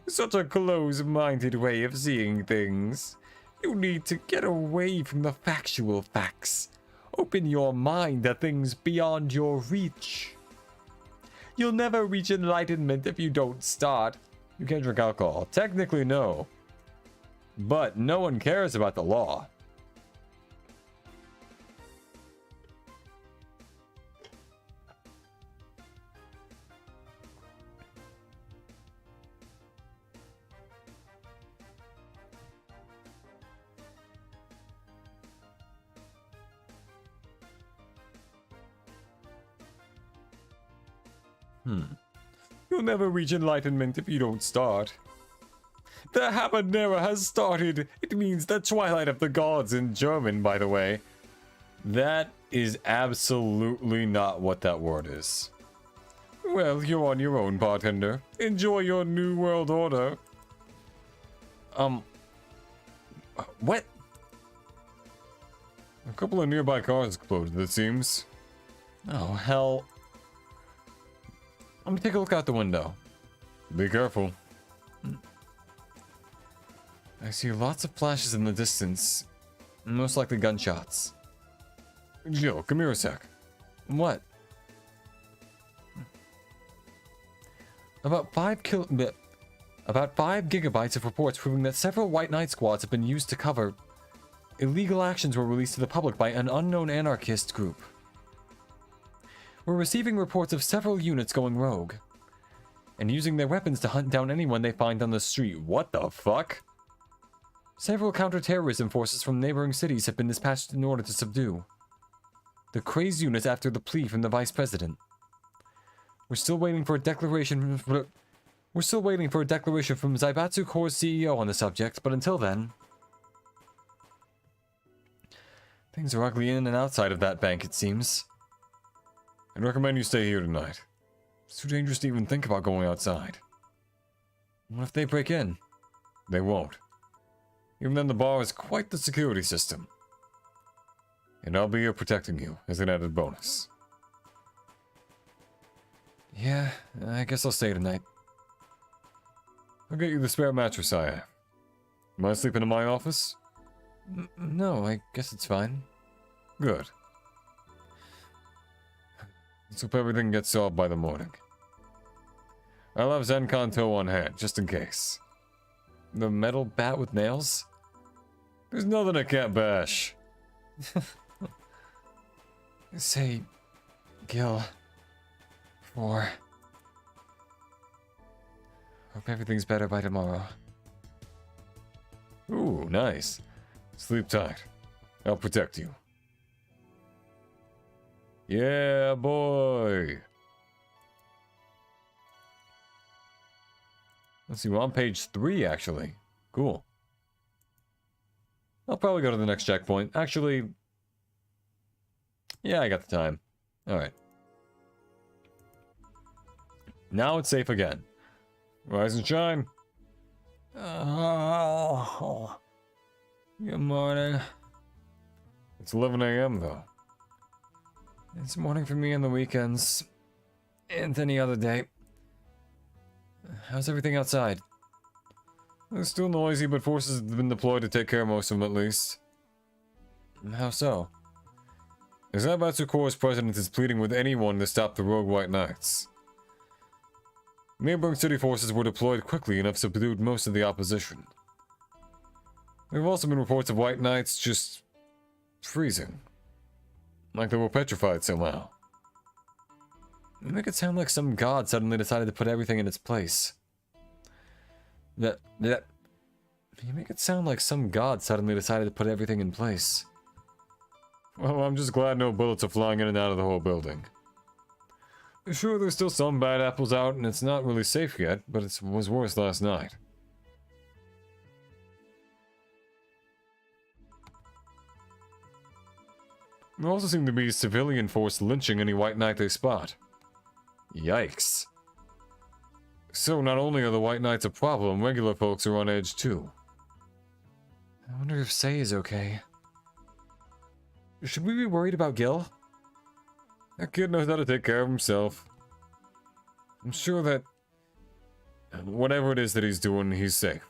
Such a close-minded way of seeing things. You need to get away from the factual facts. Open your mind to things beyond your reach. You'll never reach enlightenment if you don't start. You can't drink alcohol. Technically, no. But no one cares about the law. You'll never reach enlightenment if you don't start. The habanera has started. It means the twilight of the gods in German, by the way. That is absolutely not what that word is. Well, you're on your own, bartender. Enjoy your new world order. What? A couple of nearby cars exploded, it seems. Oh, hell. I'm gonna take a look out the window. Be careful. I see lots of flashes in the distance. Most likely gunshots. Jill, come here a sec. What? About 5 gigabytes of reports proving that several White Knight squads have been used to cover illegal actions were released to the public by an unknown anarchist group. We're receiving reports of several units going rogue and using their weapons to hunt down anyone they find on the street. What the fuck? Several counter-terrorism forces from neighboring cities have been dispatched in order to subdue the crazed units after the plea from the vice president. We're still waiting for a declaration from Zaibatsu Corps' CEO on the subject, but until then, things are ugly in and outside of that bank, it seems. I'd recommend you stay here tonight. It's too dangerous to even think about going outside. What if they break in? They won't. Even then, the bar is quite the security system. And I'll be here protecting you as an added bonus. Yeah, I guess I'll stay tonight. I'll get you the spare mattress I have. Am I sleeping in my office? No, I guess it's fine. Good. Let's hope everything gets solved by the morning. I'll have Zenkanto on hand, just in case. The metal bat with nails? There's nothing I can't bash. Say, Gil, hope everything's better by tomorrow. Ooh, nice. Sleep tight. I'll protect you. Yeah, boy. Let's see, we're on page 3, actually. Cool. I'll probably go to the next checkpoint. Actually, yeah, I got the time. Alright. Now it's safe again. Rise and shine. Oh. Good morning. It's 11 a.m. though. It's morning for me on the weekends. And any other day. How's everything outside? It's still noisy, but forces have been deployed to take care of most of them at least. How so? Zaibatsu Corps' president is pleading with anyone to stop the rogue White Knights. Neighboring city forces were deployed quickly and have subdued most of the opposition. There have also been reports of White Knights just freezing. Like they were petrified somehow. You make it sound like some god suddenly decided to put everything in its place. You make it sound like some god suddenly decided to put everything in place. Well, I'm just glad no bullets are flying in and out of the whole building. Sure, there's still some bad apples out and it's not really safe yet, but it was worse last night. There also seem to be civilian force lynching any White Knight they spot. Yikes. So not only are the White Knights a problem, regular folks are on edge too. I wonder if Say is okay. Should we be worried about Gil? That kid knows how to take care of himself. I'm sure that whatever it is that he's doing, he's safe.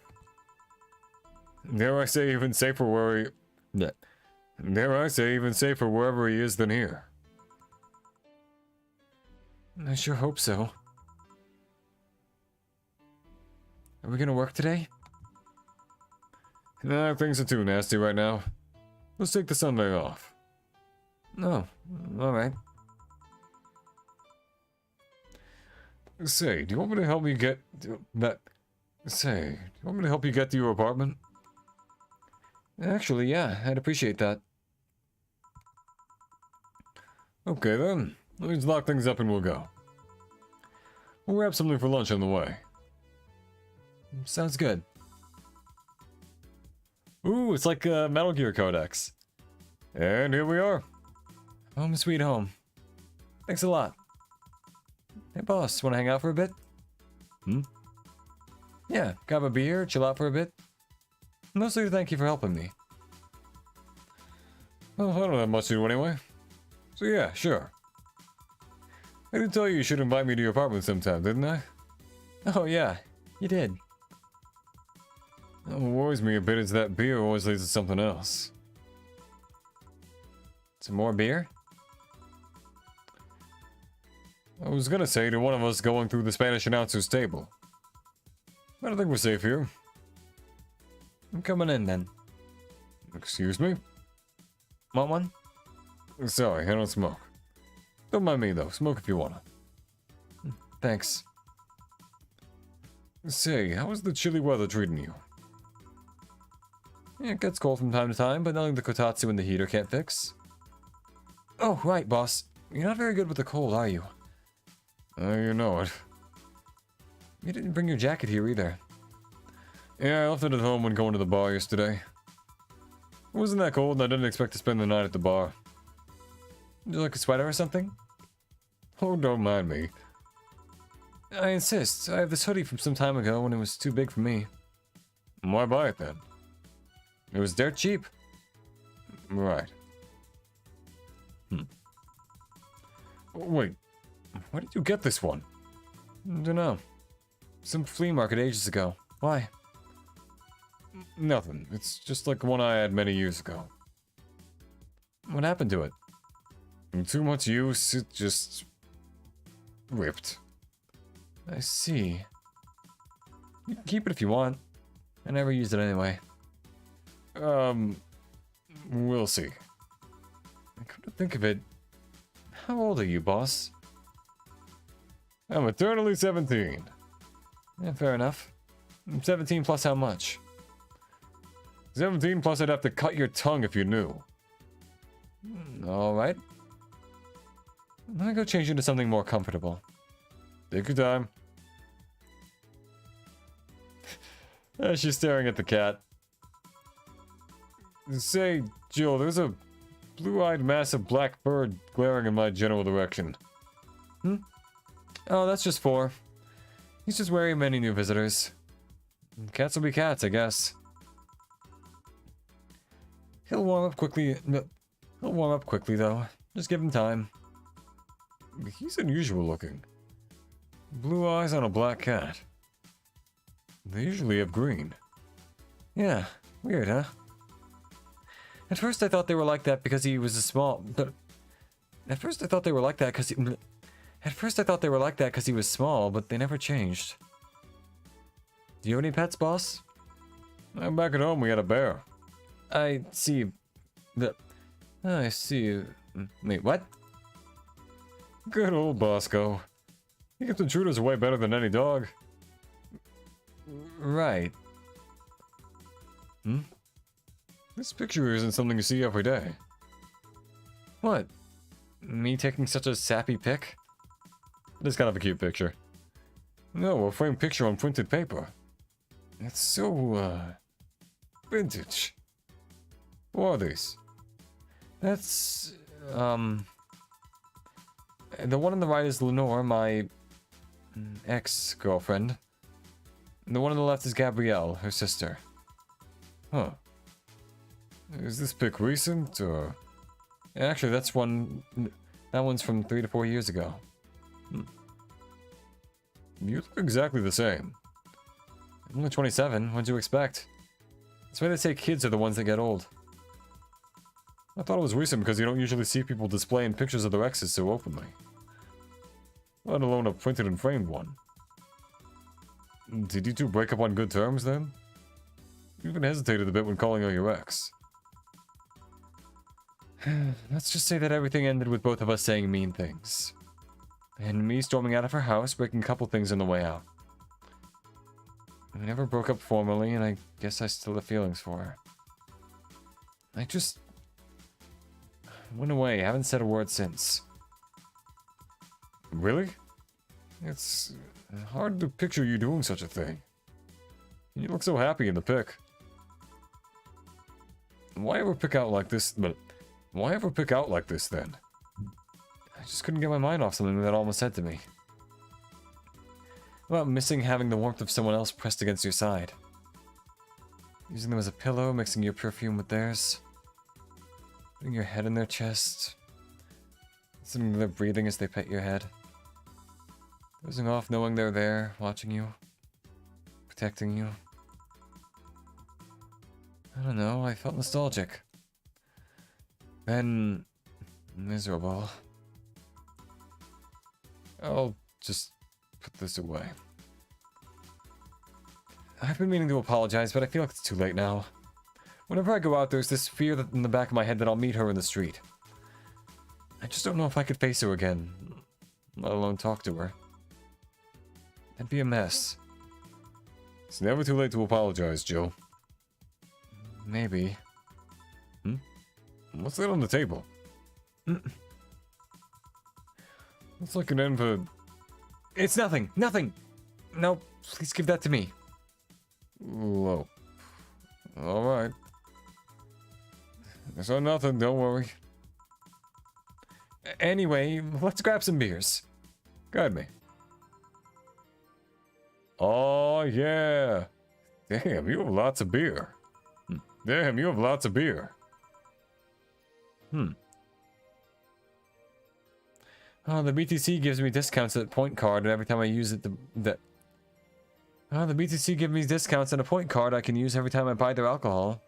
Dare I say even safer where he... Dare I say even safer wherever he is than here. I sure hope so. Are we gonna work today? Nah, things are too nasty right now. Let's take the Sunday off. Oh, alright. Say, do you want me to help me get that? Say, do you want me to help you get to your apartment? Actually, yeah, I'd appreciate that. Okay then, let's lock things up and we'll go. We'll grab something for lunch on the way. Sounds good. Ooh, it's like a Metal Gear Codex. And here we are. Home sweet home. Thanks a lot. Hey boss, wanna hang out for a bit? Yeah, grab a beer, chill out for a bit. Mostly to thank you for helping me. Well, I don't have much to do anyway. So yeah, sure. I did tell you should invite me to your apartment sometime, didn't I? Oh yeah, you did. What worries me a bit is that beer always leads to something else. Some more beer? I was gonna say to one of us going through the Spanish announcer's table. I don't think we're safe here. I'm coming in then. Excuse me? Want one? Sorry, I don't smoke. Don't mind me though, smoke if you wanna. Thanks. Say, how is the chilly weather treating you? Yeah, it gets cold from time to time, but nothing the kotatsu and the heater can't fix. Oh, right, boss. You're not very good with the cold, are you? You know it. You didn't bring your jacket here either. Yeah, I left it at home when going to the bar yesterday. It wasn't that cold and I didn't expect to spend the night at the bar. Would you like a sweater or something? Oh, don't mind me. I insist. I have this hoodie from some time ago when it was too big for me. Why buy it then? It was dirt cheap. Right. Wait, where did you get this one? Dunno. Some flea market ages ago. Why? Nothing. It's just like one I had many years ago. What happened to it? Too much use, it just... ripped. I see. You can keep it if you want. I never used it anyway. We'll see. I couldn't think of it. How old are you, boss? I'm eternally 17. Yeah, fair enough. 17 plus how much? 17 plus I'd have to cut your tongue if you knew. Alright. I'm gonna go change into something more comfortable. Take your time. She's staring at the cat. Say, Jill, there's a blue-eyed massive black bird glaring in my general direction. Oh, that's just 4. He's just wary of many new visitors. Cats will be cats, I guess. He'll warm up quickly. He'll warm up quickly, though. Just give him time. He's unusual looking. Blue eyes on a black cat. They usually have green. Yeah, weird, huh? At first I thought they were like that because he was a small... At first I thought they were like that because he... At first I thought they were like that because he was small, but they never changed. Do you have any pets, boss? Back at home we had a bear. I see... I see... Wait, what? Good old Bosco. He kept intruders away better than any dog. Right. This picture isn't something you see every day. What? Me taking such a sappy pic? It is kind of a cute picture. No, a framed picture on printed paper. It's so, vintage. What are these? That's, the one on the right is Lenore, my ex-girlfriend. The one on the left is Gabrielle, her sister. Huh. Is this pic recent, or... Actually, that's one... That one's from 3 to 4 years ago. You look exactly the same. I'm only 27, what'd you expect? That's why they say kids are the ones that get old. I thought it was recent because you don't usually see people displaying pictures of their exes so openly. Let alone a printed and framed one. Did you two break up on good terms then? You even hesitated a bit when calling her your ex. Let's just say that everything ended with both of us saying mean things. And me storming out of her house, breaking a couple things on the way out. We never broke up formally, and I guess I still have feelings for her. I just... went away, haven't said a word since. Really? It's hard to picture you doing such a thing. You look so happy in the pic. Why ever pick out like this? But why ever pick out like this then? I just couldn't get my mind off something that almost said to me. About missing having the warmth of someone else pressed against your side. Using them as a pillow, mixing your perfume with theirs. Putting your head in their chest. Listening to their breathing as they pet your head. Dozing off knowing they're there, watching you. Protecting you. I don't know, I felt nostalgic. Then... miserable. I'll just put this away. I've been meaning to apologize, but I feel like it's too late now. Whenever I go out, there's this fear that in the back of my head that I'll meet her in the street. I just don't know if I could face her again, let alone talk to her. That'd be a mess. It's never too late to apologize, Jill. Maybe. What's that on the table? Looks like an envelope. It's nothing! Nothing! No, please give that to me. Low. Alright. It's not nothing, don't worry. Anyway, let's grab some beers. Guide me. Oh, yeah. Damn, you have lots of beer. Damn, you have lots of beer. Oh, the BTC gives me discounts at point card, and every time I use it, the BTC gives me discounts on a point card I can use every time I buy their alcohol.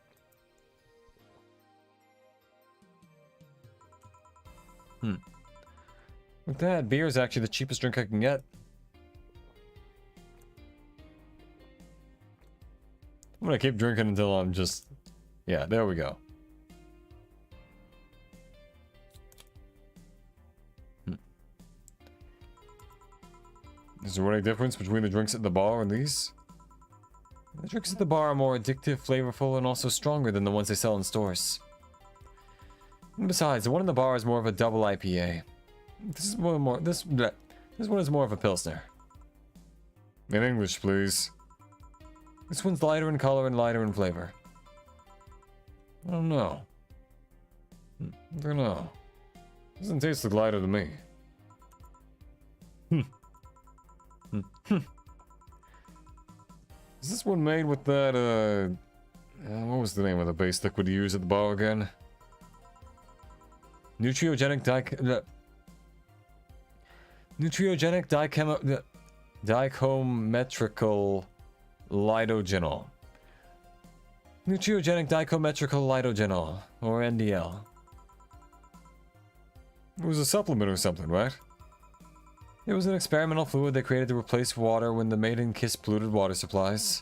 With that, beer is actually the cheapest drink I can get. I'm gonna keep drinking until I'm just... Yeah, there we go. Is there any difference between the drinks at the bar and these? The drinks at the bar are more addictive, flavorful, and also stronger than the ones they sell in stores. And besides, the one in the bar is more of a double IPA. This one is more of a Pilsner. In English, please. This one's lighter in color and lighter in flavor. I don't know. Doesn't taste like lighter to me. Is this one made with that, what was the name of the base liquid you use at the bar again? Nutriogenic dichometrical lidogenol. Nutriogenic dichometrical lidogenol, or NDL. It was a supplement or something, right? It was an experimental fluid they created to replace water when the maiden kiss polluted water supplies.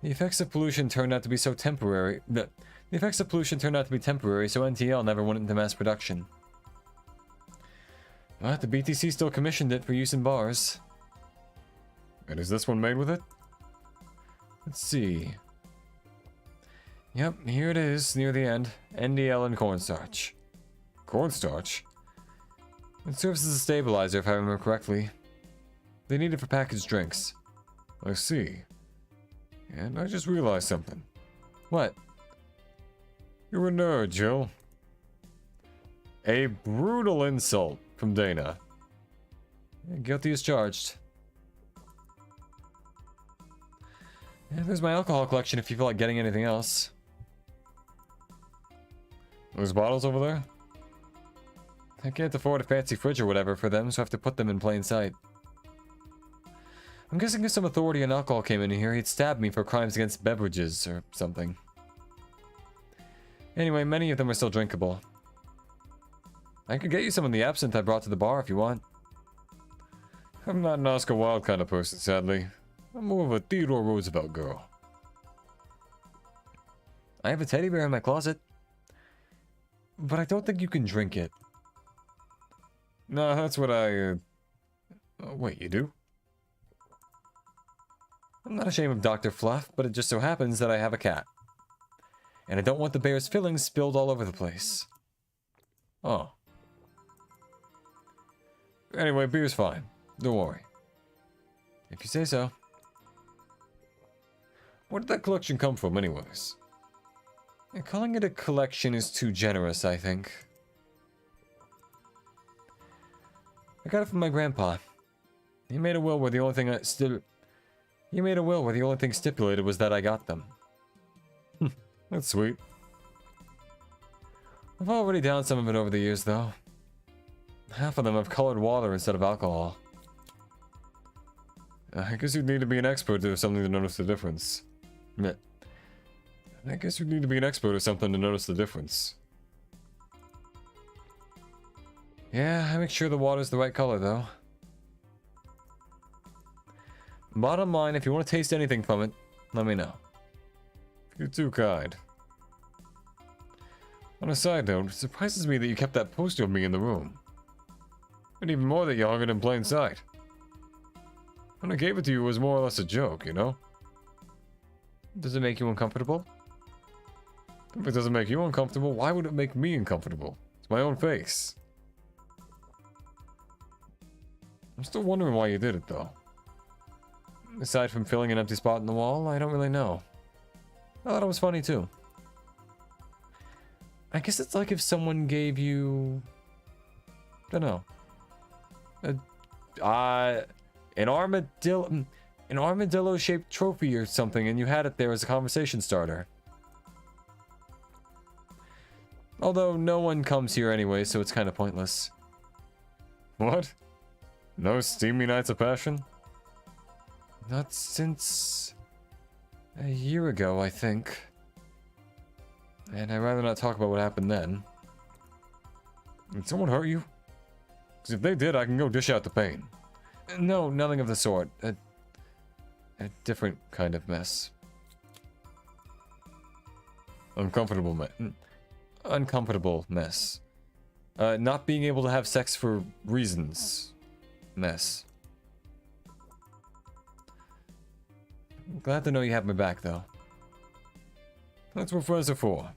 The effects of pollution turned out to be temporary, so NTL never went into mass production. But the BTC still commissioned it for use in bars. And is this one made with it? Let's see. Yep, here it is, near the end. NDL and cornstarch. Cornstarch? It serves as a stabilizer, if I remember correctly. They need it for packaged drinks. I see. And I just realized something. What? You're a nerd, Jill. A brutal insult from Dana. Guilty as charged. Yeah, there's my alcohol collection if you feel like getting anything else. Those bottles over there? I can't afford a fancy fridge or whatever for them, so I have to put them in plain sight. I'm guessing if some authority on alcohol came in here, he'd stab me for crimes against beverages or something. Anyway, many of them are still drinkable. I could get you some of the absinthe I brought to the bar if you want. I'm not an Oscar Wilde kind of person, sadly. I'm more of a Theodore Roosevelt girl. I have a teddy bear in my closet. But I don't think you can drink it. No, that's what I... Oh, wait, you do? I'm not ashamed of Dr. Fluff, but it just so happens that I have a cat. And I don't want the bear's fillings spilled all over the place. Oh. Anyway, beer's fine. Don't worry. If you say so. Where did that collection come from, anyways? Calling it a collection is too generous, I think. I got it from my grandpa. He made a will where the only thing stipulated was that I got them. That's sweet. I've already downed some of it over the years, though. Half of them have colored water instead of alcohol. I guess you'd need to be an expert or something to notice the difference. I guess you'd need to be an expert or something to notice the difference. Yeah, I make sure the water's the right color, though. Bottom line, if you want to taste anything from it, let me know. You're too kind. On a side note, it surprises me that you kept that poster of me in the room. And even more that you hung it in plain sight. When I gave it to you, it was more or less a joke, you know? Does it make you uncomfortable? If it doesn't make you uncomfortable, why would it make me uncomfortable? It's my own face. I'm still wondering why you did it, though. Aside from filling an empty spot in the wall, I don't really know. I thought it was funny, too. I guess it's like if someone gave you... I don't know. An armadillo-shaped trophy or something, and you had it there as a conversation starter. Although no one comes here anyway, so it's kind of pointless. What? No steamy nights of passion? Not since... a year ago, I think. And I'd rather not talk about what happened then. Did someone hurt you? Because if they did, I can go dish out the pain. No, nothing of the sort. A different kind of mess. Uncomfortable mess. Not being able to have sex for reasons. Mess. Glad to know you have my back, though. That's what friends are for.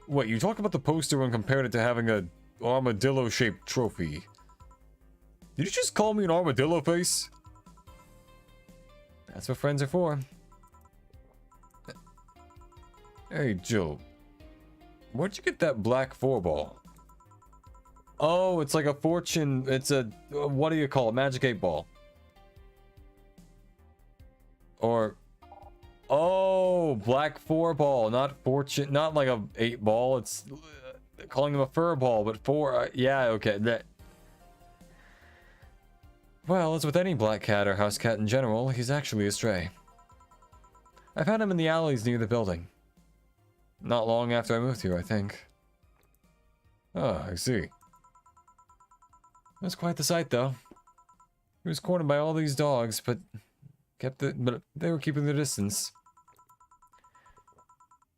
Wait, you talked about the poster and compared it to having a armadillo-shaped trophy. Did you just call me an armadillo face? That's what friends are for. Hey, Jill. Where'd you get that black 4-ball? Oh, it's like a fortune. It's a... what do you call it? Magic 8-ball. Or... oh, black 4-ball, not fortune... not like a 8-ball. It's... calling him a fur ball, but 4... yeah, okay. Well, as with any black cat or house cat in general, he's actually a stray. I found him in the alleys near the building. Not long after I moved here, I think. Ah, I see. It was quite the sight, though. He was cornered by all these dogs, but they were keeping their distance.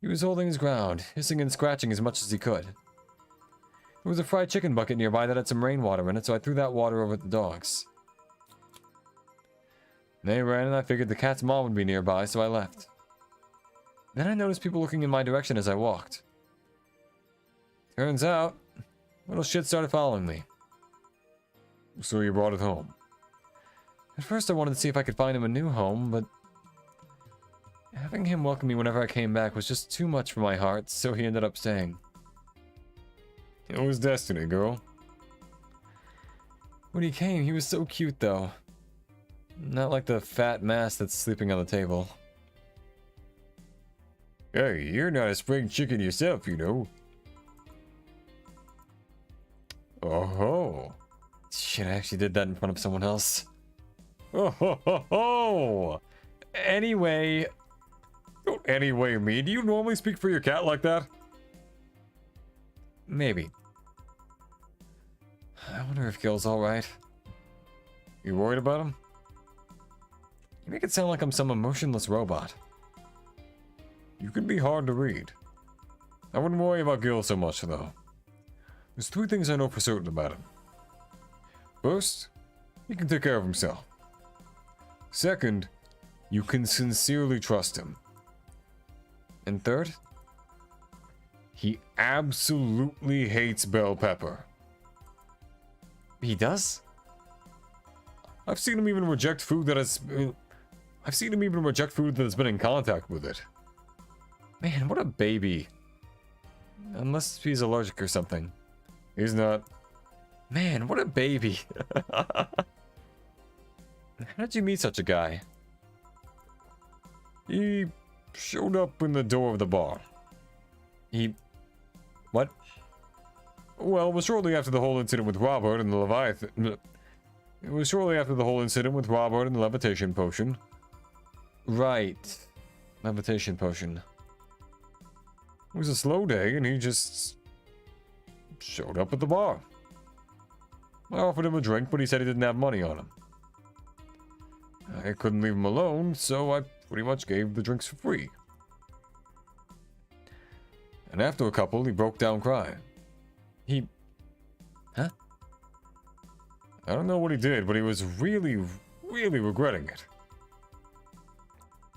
He was holding his ground, hissing and scratching as much as he could. There was a fried chicken bucket nearby that had some rainwater in it, so I threw that water over at the dogs. They ran, and I figured the cat's mom would be nearby, so I left. Then I noticed people looking in my direction as I walked. Turns out, little shit started following me. So you brought it home? At first I wanted to see if I could find him a new home, but... having him welcome me whenever I came back was just too much for my heart, so he ended up staying. It was destiny, girl. When he came, he was so cute, though. Not like the fat mass that's sleeping on the table. Hey, you're not a spring chicken yourself, you know. Oh-ho. Shit, I actually did that in front of someone else. Oh ho ho ho! Anyway... Don't anyway me. Do you normally speak for your cat like that? Maybe. I wonder if Gil's alright. You worried about him? You make it sound like I'm some emotionless robot. You can be hard to read. I wouldn't worry about Gil so much, though. There's 3 things I know for certain about him. First, he can take care of himself. Second, you can sincerely trust him. And third? He absolutely hates bell pepper. He does? I've seen him even reject food that has... I've seen him even reject food that has been in contact with it. Man, what a baby. Unless he's allergic or something. He's not. Man, what a baby. How did you meet such a guy? He showed up in the door of the bar. What? Well, it was shortly after the whole incident with Robert and the Leviathan. It was shortly after the whole incident with Robert and the levitation potion. Right. Levitation potion. It was a slow day, and he just showed up at the bar. I offered him a drink, but he said he didn't have money on him. I couldn't leave him alone, so I pretty much gave the drinks for free. And after a couple, he broke down crying. Huh? I don't know what he did, but he was really, really regretting it.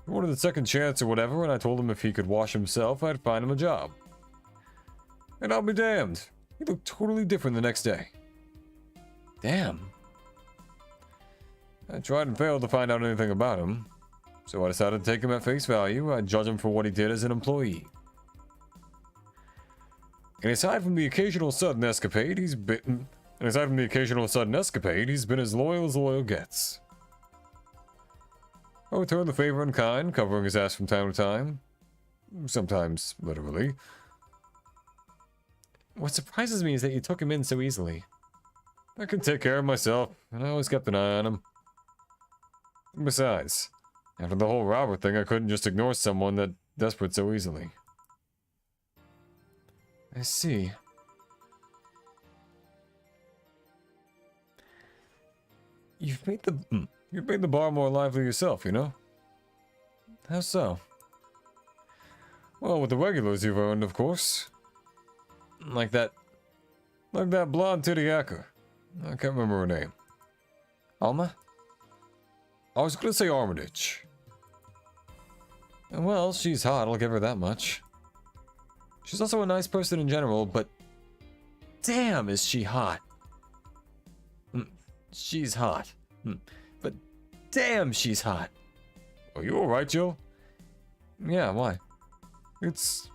He wanted a second chance or whatever, and I told him if he could wash himself, I'd find him a job. And I'll be damned. He looked totally different the next day. Damn. I tried and failed to find out anything about him, so I decided to take him at face value. I'd judge him for what he did as an employee. And aside from the occasional sudden escapade, he's been as loyal gets. I return the favor in kind, covering his ass from time to time. Sometimes, literally. What surprises me is that you took him in so easily. I can take care of myself, and I always kept an eye on him. Besides, after the whole Robert thing, I couldn't just ignore someone that desperate so easily. I see. You've made the bar more lively yourself, you know? How so? Well, with the regulars you've earned, of course. Like that blonde titty hacker. I can't remember her name. Alma? I was gonna say Armitage. Well, she's hot, I'll give her that much. She's also a nice person in general, but damn, is she hot. She's hot. But damn, she's hot. Are you alright, Jill? Yeah, why? It's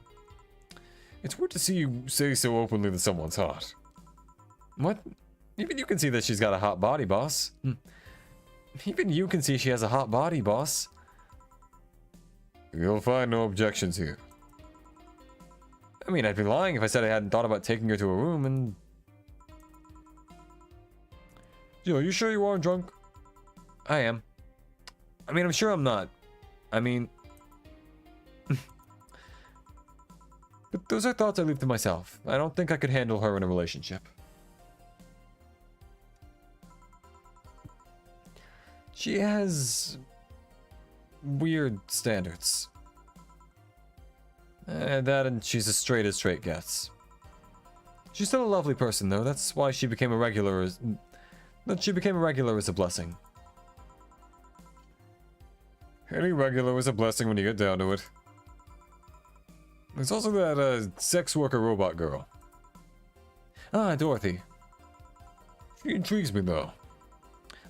weird to see you say so openly that someone's hot. What? Even you can see that she's got a hot body, boss. Even you can see she has a hot body, boss. You'll find no objections here. I mean, I'd be lying if I said I hadn't thought about taking her to a room and... Jill, you sure you aren't drunk? I am. I mean, I'm sure I'm not. I mean... But those are thoughts I leave to myself. I don't think I could handle her in a relationship. She has... weird standards. That and she's as straight gets. She's still a lovely person, though. That's why she became a regular as... That she became a regular is a blessing. Any regular is a blessing when you get down to it. There's also that, sex worker robot girl. Ah, Dorothy. She intrigues me, though.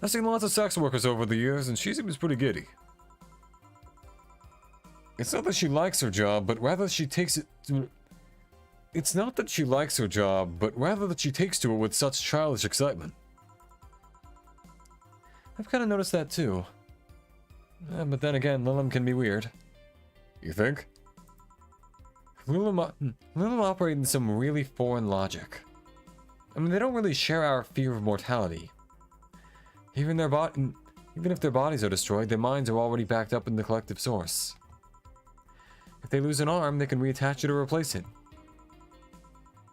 I've seen lots of sex workers over the years, and she seems pretty giddy. It's not that she likes her job, but rather she takes it It's not that she likes her job, but rather that she takes to it with such childish excitement. I've kind of noticed that too. But then again, Lilim can be weird. You think? Lilim operate in some really foreign logic. I mean, they don't really share our fear of mortality. Even if their bodies are destroyed, their minds are already backed up in the collective source. If they lose an arm, they can reattach it or replace it.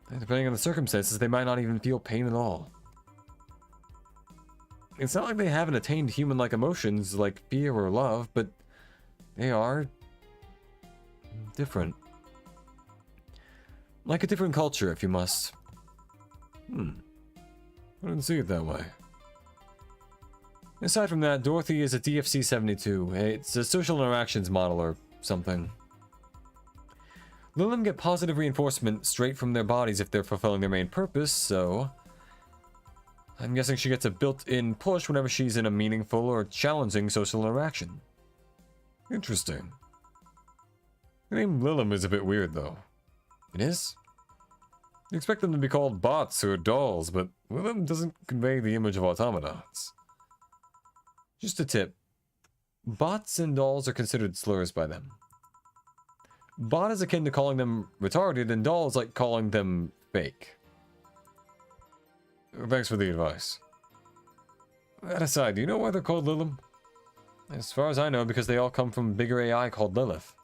And depending on the circumstances, they might not even feel pain at all. It's not like they haven't attained human-like emotions like fear or love, but they are different. Like a different culture, if you must. I didn't see it that way. Aside from that, Dorothy is a DFC-72. It's a social interactions model or something. Lilim get positive reinforcement straight from their bodies if they're fulfilling their main purpose, so I'm guessing she gets a built-in push whenever she's in a meaningful or challenging social interaction. Interesting. The name Lilim is a bit weird, though. It is? You expect them to be called bots or dolls, but Lilim doesn't convey the image of automatons. Just a tip. Bots and dolls are considered slurs by them. Bot is akin to calling them retarded, and doll is like calling them fake. Thanks for the advice. That aside, do you know why they're called Lilim? As far as I know, because they all come from bigger AI called Lilith.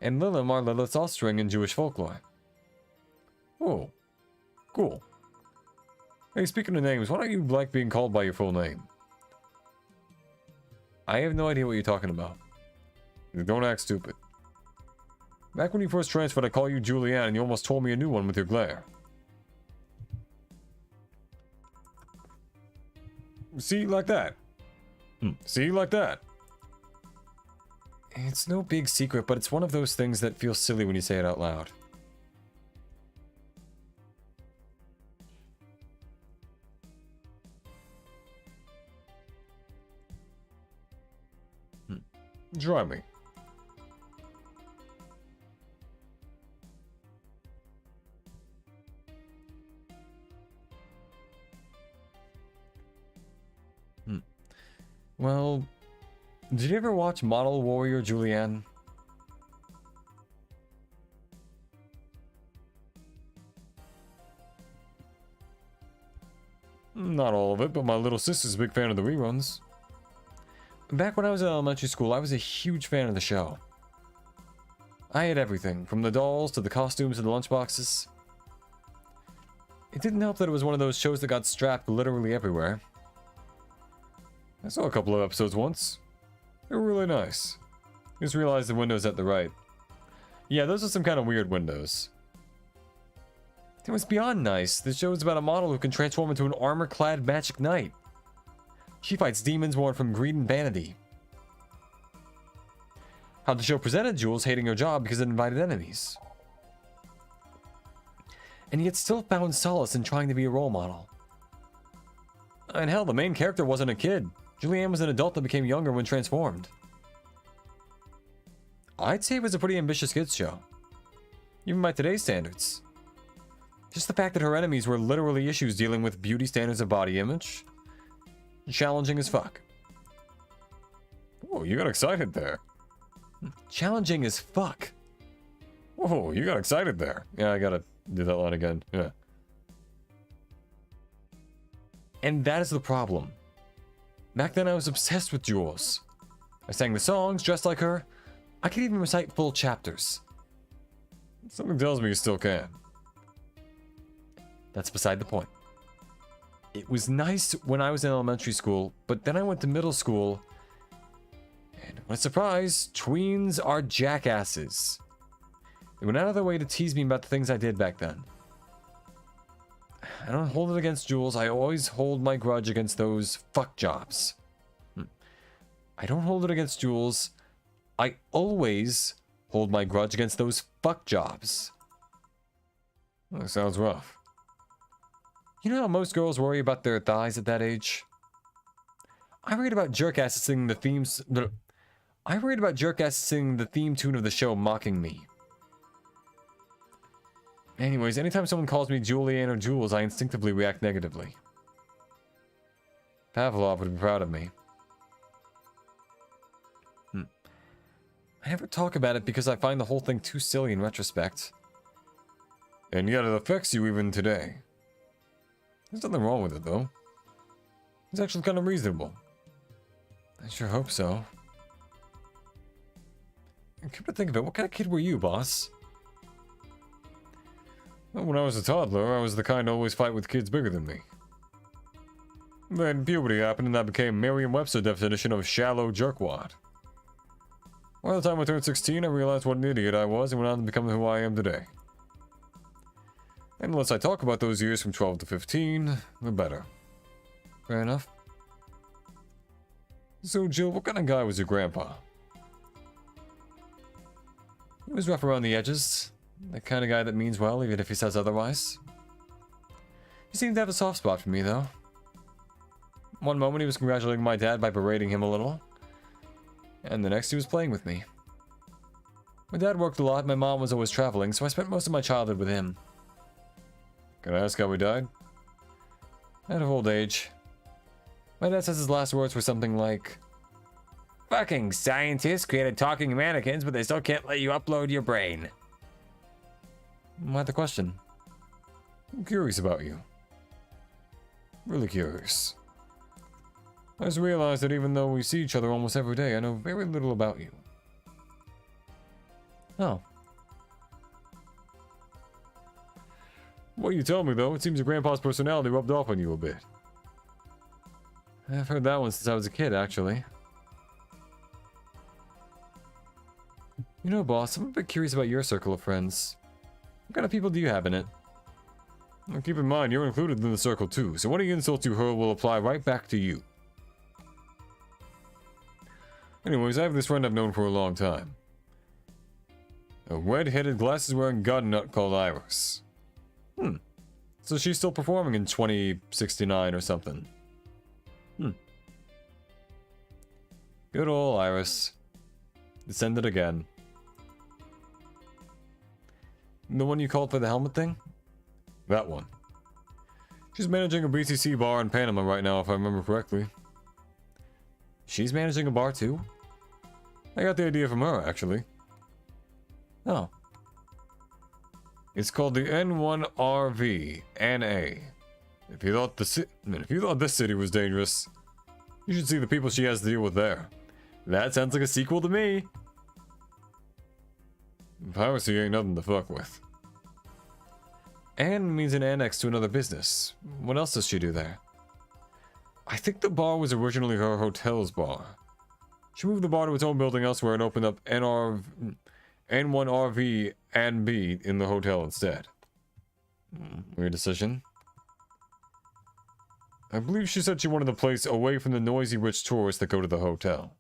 And Lilim are Lilith's offspring in Jewish folklore. Oh, cool. Hey, speaking of names, why don't you like being called by your full name? I have no idea what you're talking about. Don't act stupid. Back when you first transferred, I called you Julianne, and you almost told me a new one with your glare. See, like that. See, like that. It's no big secret, but it's one of those things that feels silly when you say it out loud. Try me. Well, did you ever watch Model Warrior Julianne? Not all of it, but my little sister's a big fan of the reruns. Back when I was in elementary school, I was a huge fan of the show. I had everything, from the dolls to the costumes to the lunchboxes. It didn't help that it was one of those shows that got strapped literally everywhere. I saw a couple of episodes once. They were really nice. Just realized the windows at the right. Yeah, those are some kind of weird windows. It was beyond nice. The show is about a model who can transform into an armor-clad magic knight. She fights demons born from greed and vanity. How the show presented Jules hating her job because it invited enemies. And yet still found solace in trying to be a role model. And hell, the main character wasn't a kid. Julianne was an adult that became younger when transformed. I'd say it was a pretty ambitious kids show. Even by today's standards. Just the fact that her enemies were literally issues dealing with beauty standards of body image. Challenging as fuck. Oh, you got excited there. Challenging as fuck. Whoa, you got excited there. Yeah, I gotta do that line again. Yeah. And that is the problem. Back then I was obsessed with Jules. I sang the songs, dressed like her. I could even recite full chapters. Something tells me you still can. That's beside the point. It was nice when I was in elementary school, but then I went to middle school, and what a surprise, tweens are jackasses. They went out of their way to tease me about the things I did back then. I don't hold it against Jules, I always hold my grudge against those fuck jobs. I don't hold it against Jules, I always hold my grudge against those fuck jobs. That sounds rough. You know how most girls worry about their thighs at that age? I worried about jerkasses singing the themes. I worried about jerkasses singing the theme tune of the show mocking me. Anyways, anytime someone calls me Julian or Jules, I instinctively react negatively. Pavlov would be proud of me. I never talk about it because I find the whole thing too silly in retrospect. And yet it affects you even today. There's nothing wrong with it, though. It's actually kind of reasonable. I sure hope so. And come to think of it, what kind of kid were you, boss? Well, when I was a toddler, I was the kind to always fight with kids bigger than me. Then puberty happened and I became Merriam-Webster definition of shallow jerkwad. By the time I turned 16, I realized what an idiot I was and went on to become who I am today. And unless I talk about those years from 12 to 15, the better. Fair enough. So, Jill, what kind of guy was your grandpa? He was rough around the edges. The kind of guy that means well, even if he says otherwise. He seemed to have a soft spot for me, though. One moment he was congratulating my dad by berating him a little. And the next he was playing with me. My dad worked a lot, my mom was always traveling, so I spent most of my childhood with him. Can I ask how he died? Out of old age. My dad says his last words were something like, "Fucking scientists created talking mannequins, but they still can't let you upload your brain." Why the question? I'm curious about you. Really curious. I just realized that even though we see each other almost every day, I know very little about you. Oh. What you tell me, though, it seems your grandpa's personality rubbed off on you a bit. I've heard that one since I was a kid, actually. You know, boss, I'm a bit curious about your circle of friends. What kind of people do you have in it? Well, keep in mind, you're included in the circle too, so any insults you hurl will apply right back to you. Anyways, I have this friend I've known for a long time. A red-headed, glasses-wearing gun nut called Iris. So she's still performing in 2069 or something. Good old Iris. Descended again. The one you called for the helmet thing? That one. She's managing a BCC bar in Panama right now, if I remember correctly. She's managing a bar too? I got the idea from her, actually. Oh. It's called the N1RV NA. If you thought this city was dangerous, you should see the people she has to deal with there. That sounds like a sequel to me. Piracy ain't nothing to fuck with. Anne means an annex to another business. What else does she do there? I think the bar was originally her hotel's bar. She moved the bar to its own building elsewhere and opened up N1RV and B in the hotel instead. Weird decision. I believe she said she wanted the place away from the noisy rich tourists that go to the hotel.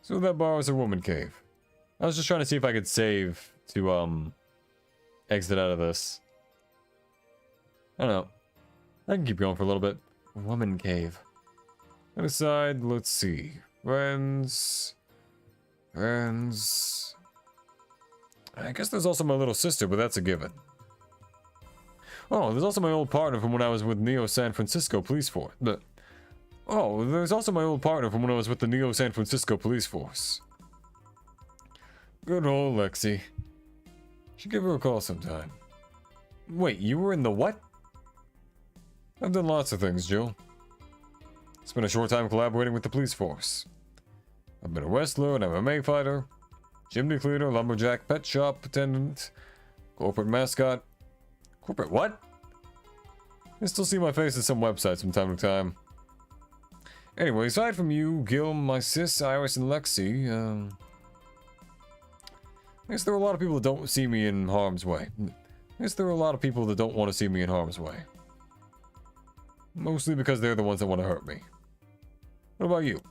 So that bar was a woman cave. I was just trying to see if I could save to, exit out of this. I don't know. I can keep going for a little bit. Woman cave. And aside, let's see. Friends. I guess there's also my little sister, but that's a given. Oh, there's also my old partner from when I was with Neo San Francisco Police Force. Oh, there's also my old partner from when I was with the Neo San Francisco Police Force. Good old Lexi. Should give her a call sometime. Wait, you were in the what? I've done lots of things, Jill. Spent a short time collaborating with the police force. I've been a wrestler, an MMA fighter, chimney cleaner, lumberjack, pet shop attendant, corporate mascot. Corporate what? You still see my face at some websites from time to time. Anyway, aside from you, Gil, my sis, Iris, and Lexi, I guess there are a lot of people that don't see me in harm's way. I guess there are a lot of people that don't want to see me in harm's way. Mostly because they're the ones that want to hurt me. What about you?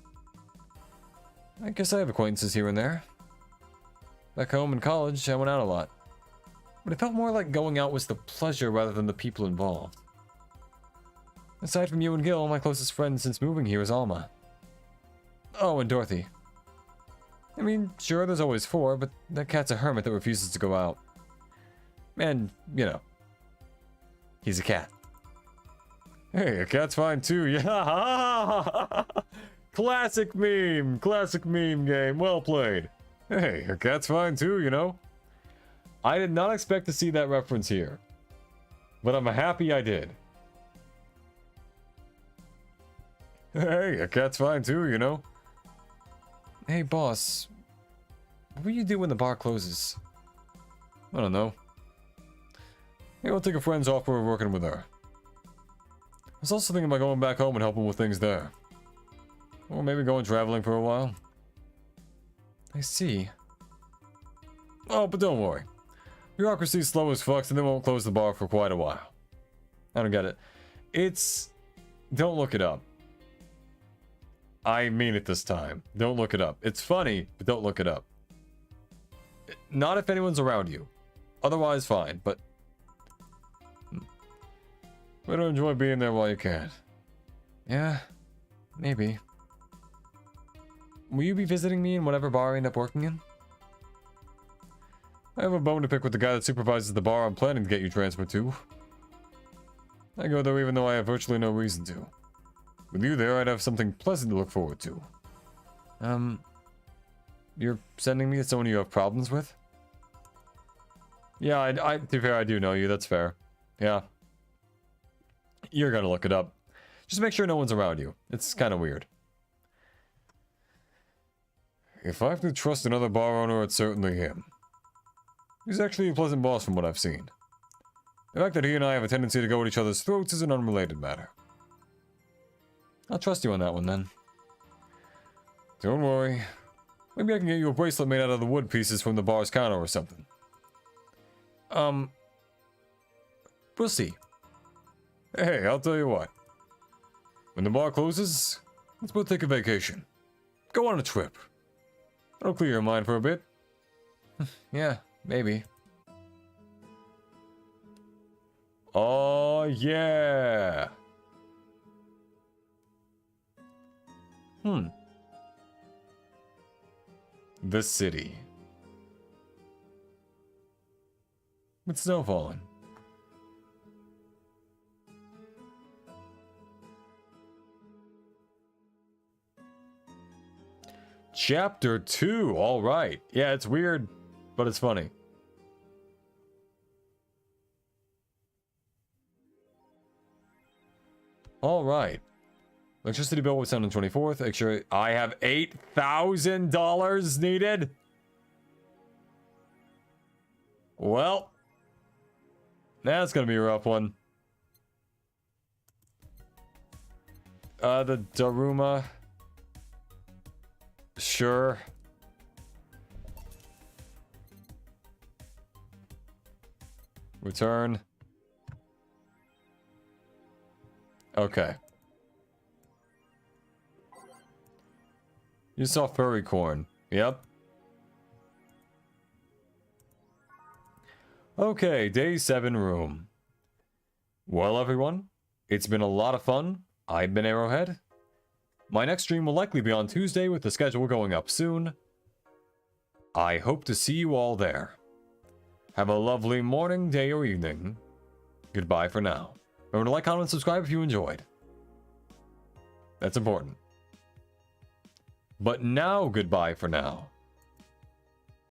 I guess I have acquaintances here and there. Back home in college, I went out a lot. But it felt more like going out was the pleasure rather than the people involved. Aside from you and Gil, my closest friend since moving here is Alma. Oh, and Dorothy. I mean, sure, there's always 4, but that cat's a hermit that refuses to go out. And, you know, he's a cat. Hey, a cat's fine too. Yeah. Classic meme game. Well played. Hey, a cat's fine too, you know. I did not expect to see that reference here, but I'm happy I did. Hey, a cat's fine too, you know. Hey, boss. What will you do when the bar closes? I don't know. Maybe I'll take a friend's offer of working with her. I was also thinking about going back home and helping with things there. Or maybe going traveling for a while. I see. Oh, but don't worry. Bureaucracy's slow as fuck, and they won't close the bar for quite a while. I don't get it. It's... Don't look it up. I mean it this time. Don't look it up. It's funny, but don't look it up. Not if anyone's around you. Otherwise, fine, but... Better enjoy being there while you can. Yeah, maybe. Will you be visiting me in whatever bar I end up working in? I have a bone to pick with the guy that supervises the bar I'm planning to get you transferred to. I go there even though I have virtually no reason to. With you there, I'd have something pleasant to look forward to. You're sending me to someone you have problems with? Yeah, to be fair, I do know you, that's fair. Yeah. You're gonna look it up. Just make sure no one's around you. It's kind of weird. If I have to trust another bar owner, it's certainly him. He's actually a pleasant boss from what I've seen. The fact that he and I have a tendency to go at each other's throats is an unrelated matter. I'll trust you on that one, then. Don't worry. Maybe I can get you a bracelet made out of the wood pieces from the bar's counter or something. We'll see. Hey, I'll tell you what. When the bar closes, let's both take a vacation. Go on a trip. That'll clear your mind for a bit. Yeah, maybe. Oh, yeah. The city. With snow falling. Chapter 2, alright. Yeah, it's weird, but it's funny. Alright. Electricity bill was sent on 24th. Make sure I have $8,000 needed. Well, that's gonna be a rough one. The Daruma. Sure. Return. Okay. You saw furry corn. Yep. Okay, day 7 room. Well, everyone, it's been a lot of fun. I've been Arrowhead. My next stream will likely be on Tuesday with the schedule going up soon. I hope to see you all there. Have a lovely morning, day, or evening. Goodbye for now. Remember to like, comment, and subscribe if you enjoyed. That's important. But now, goodbye for now.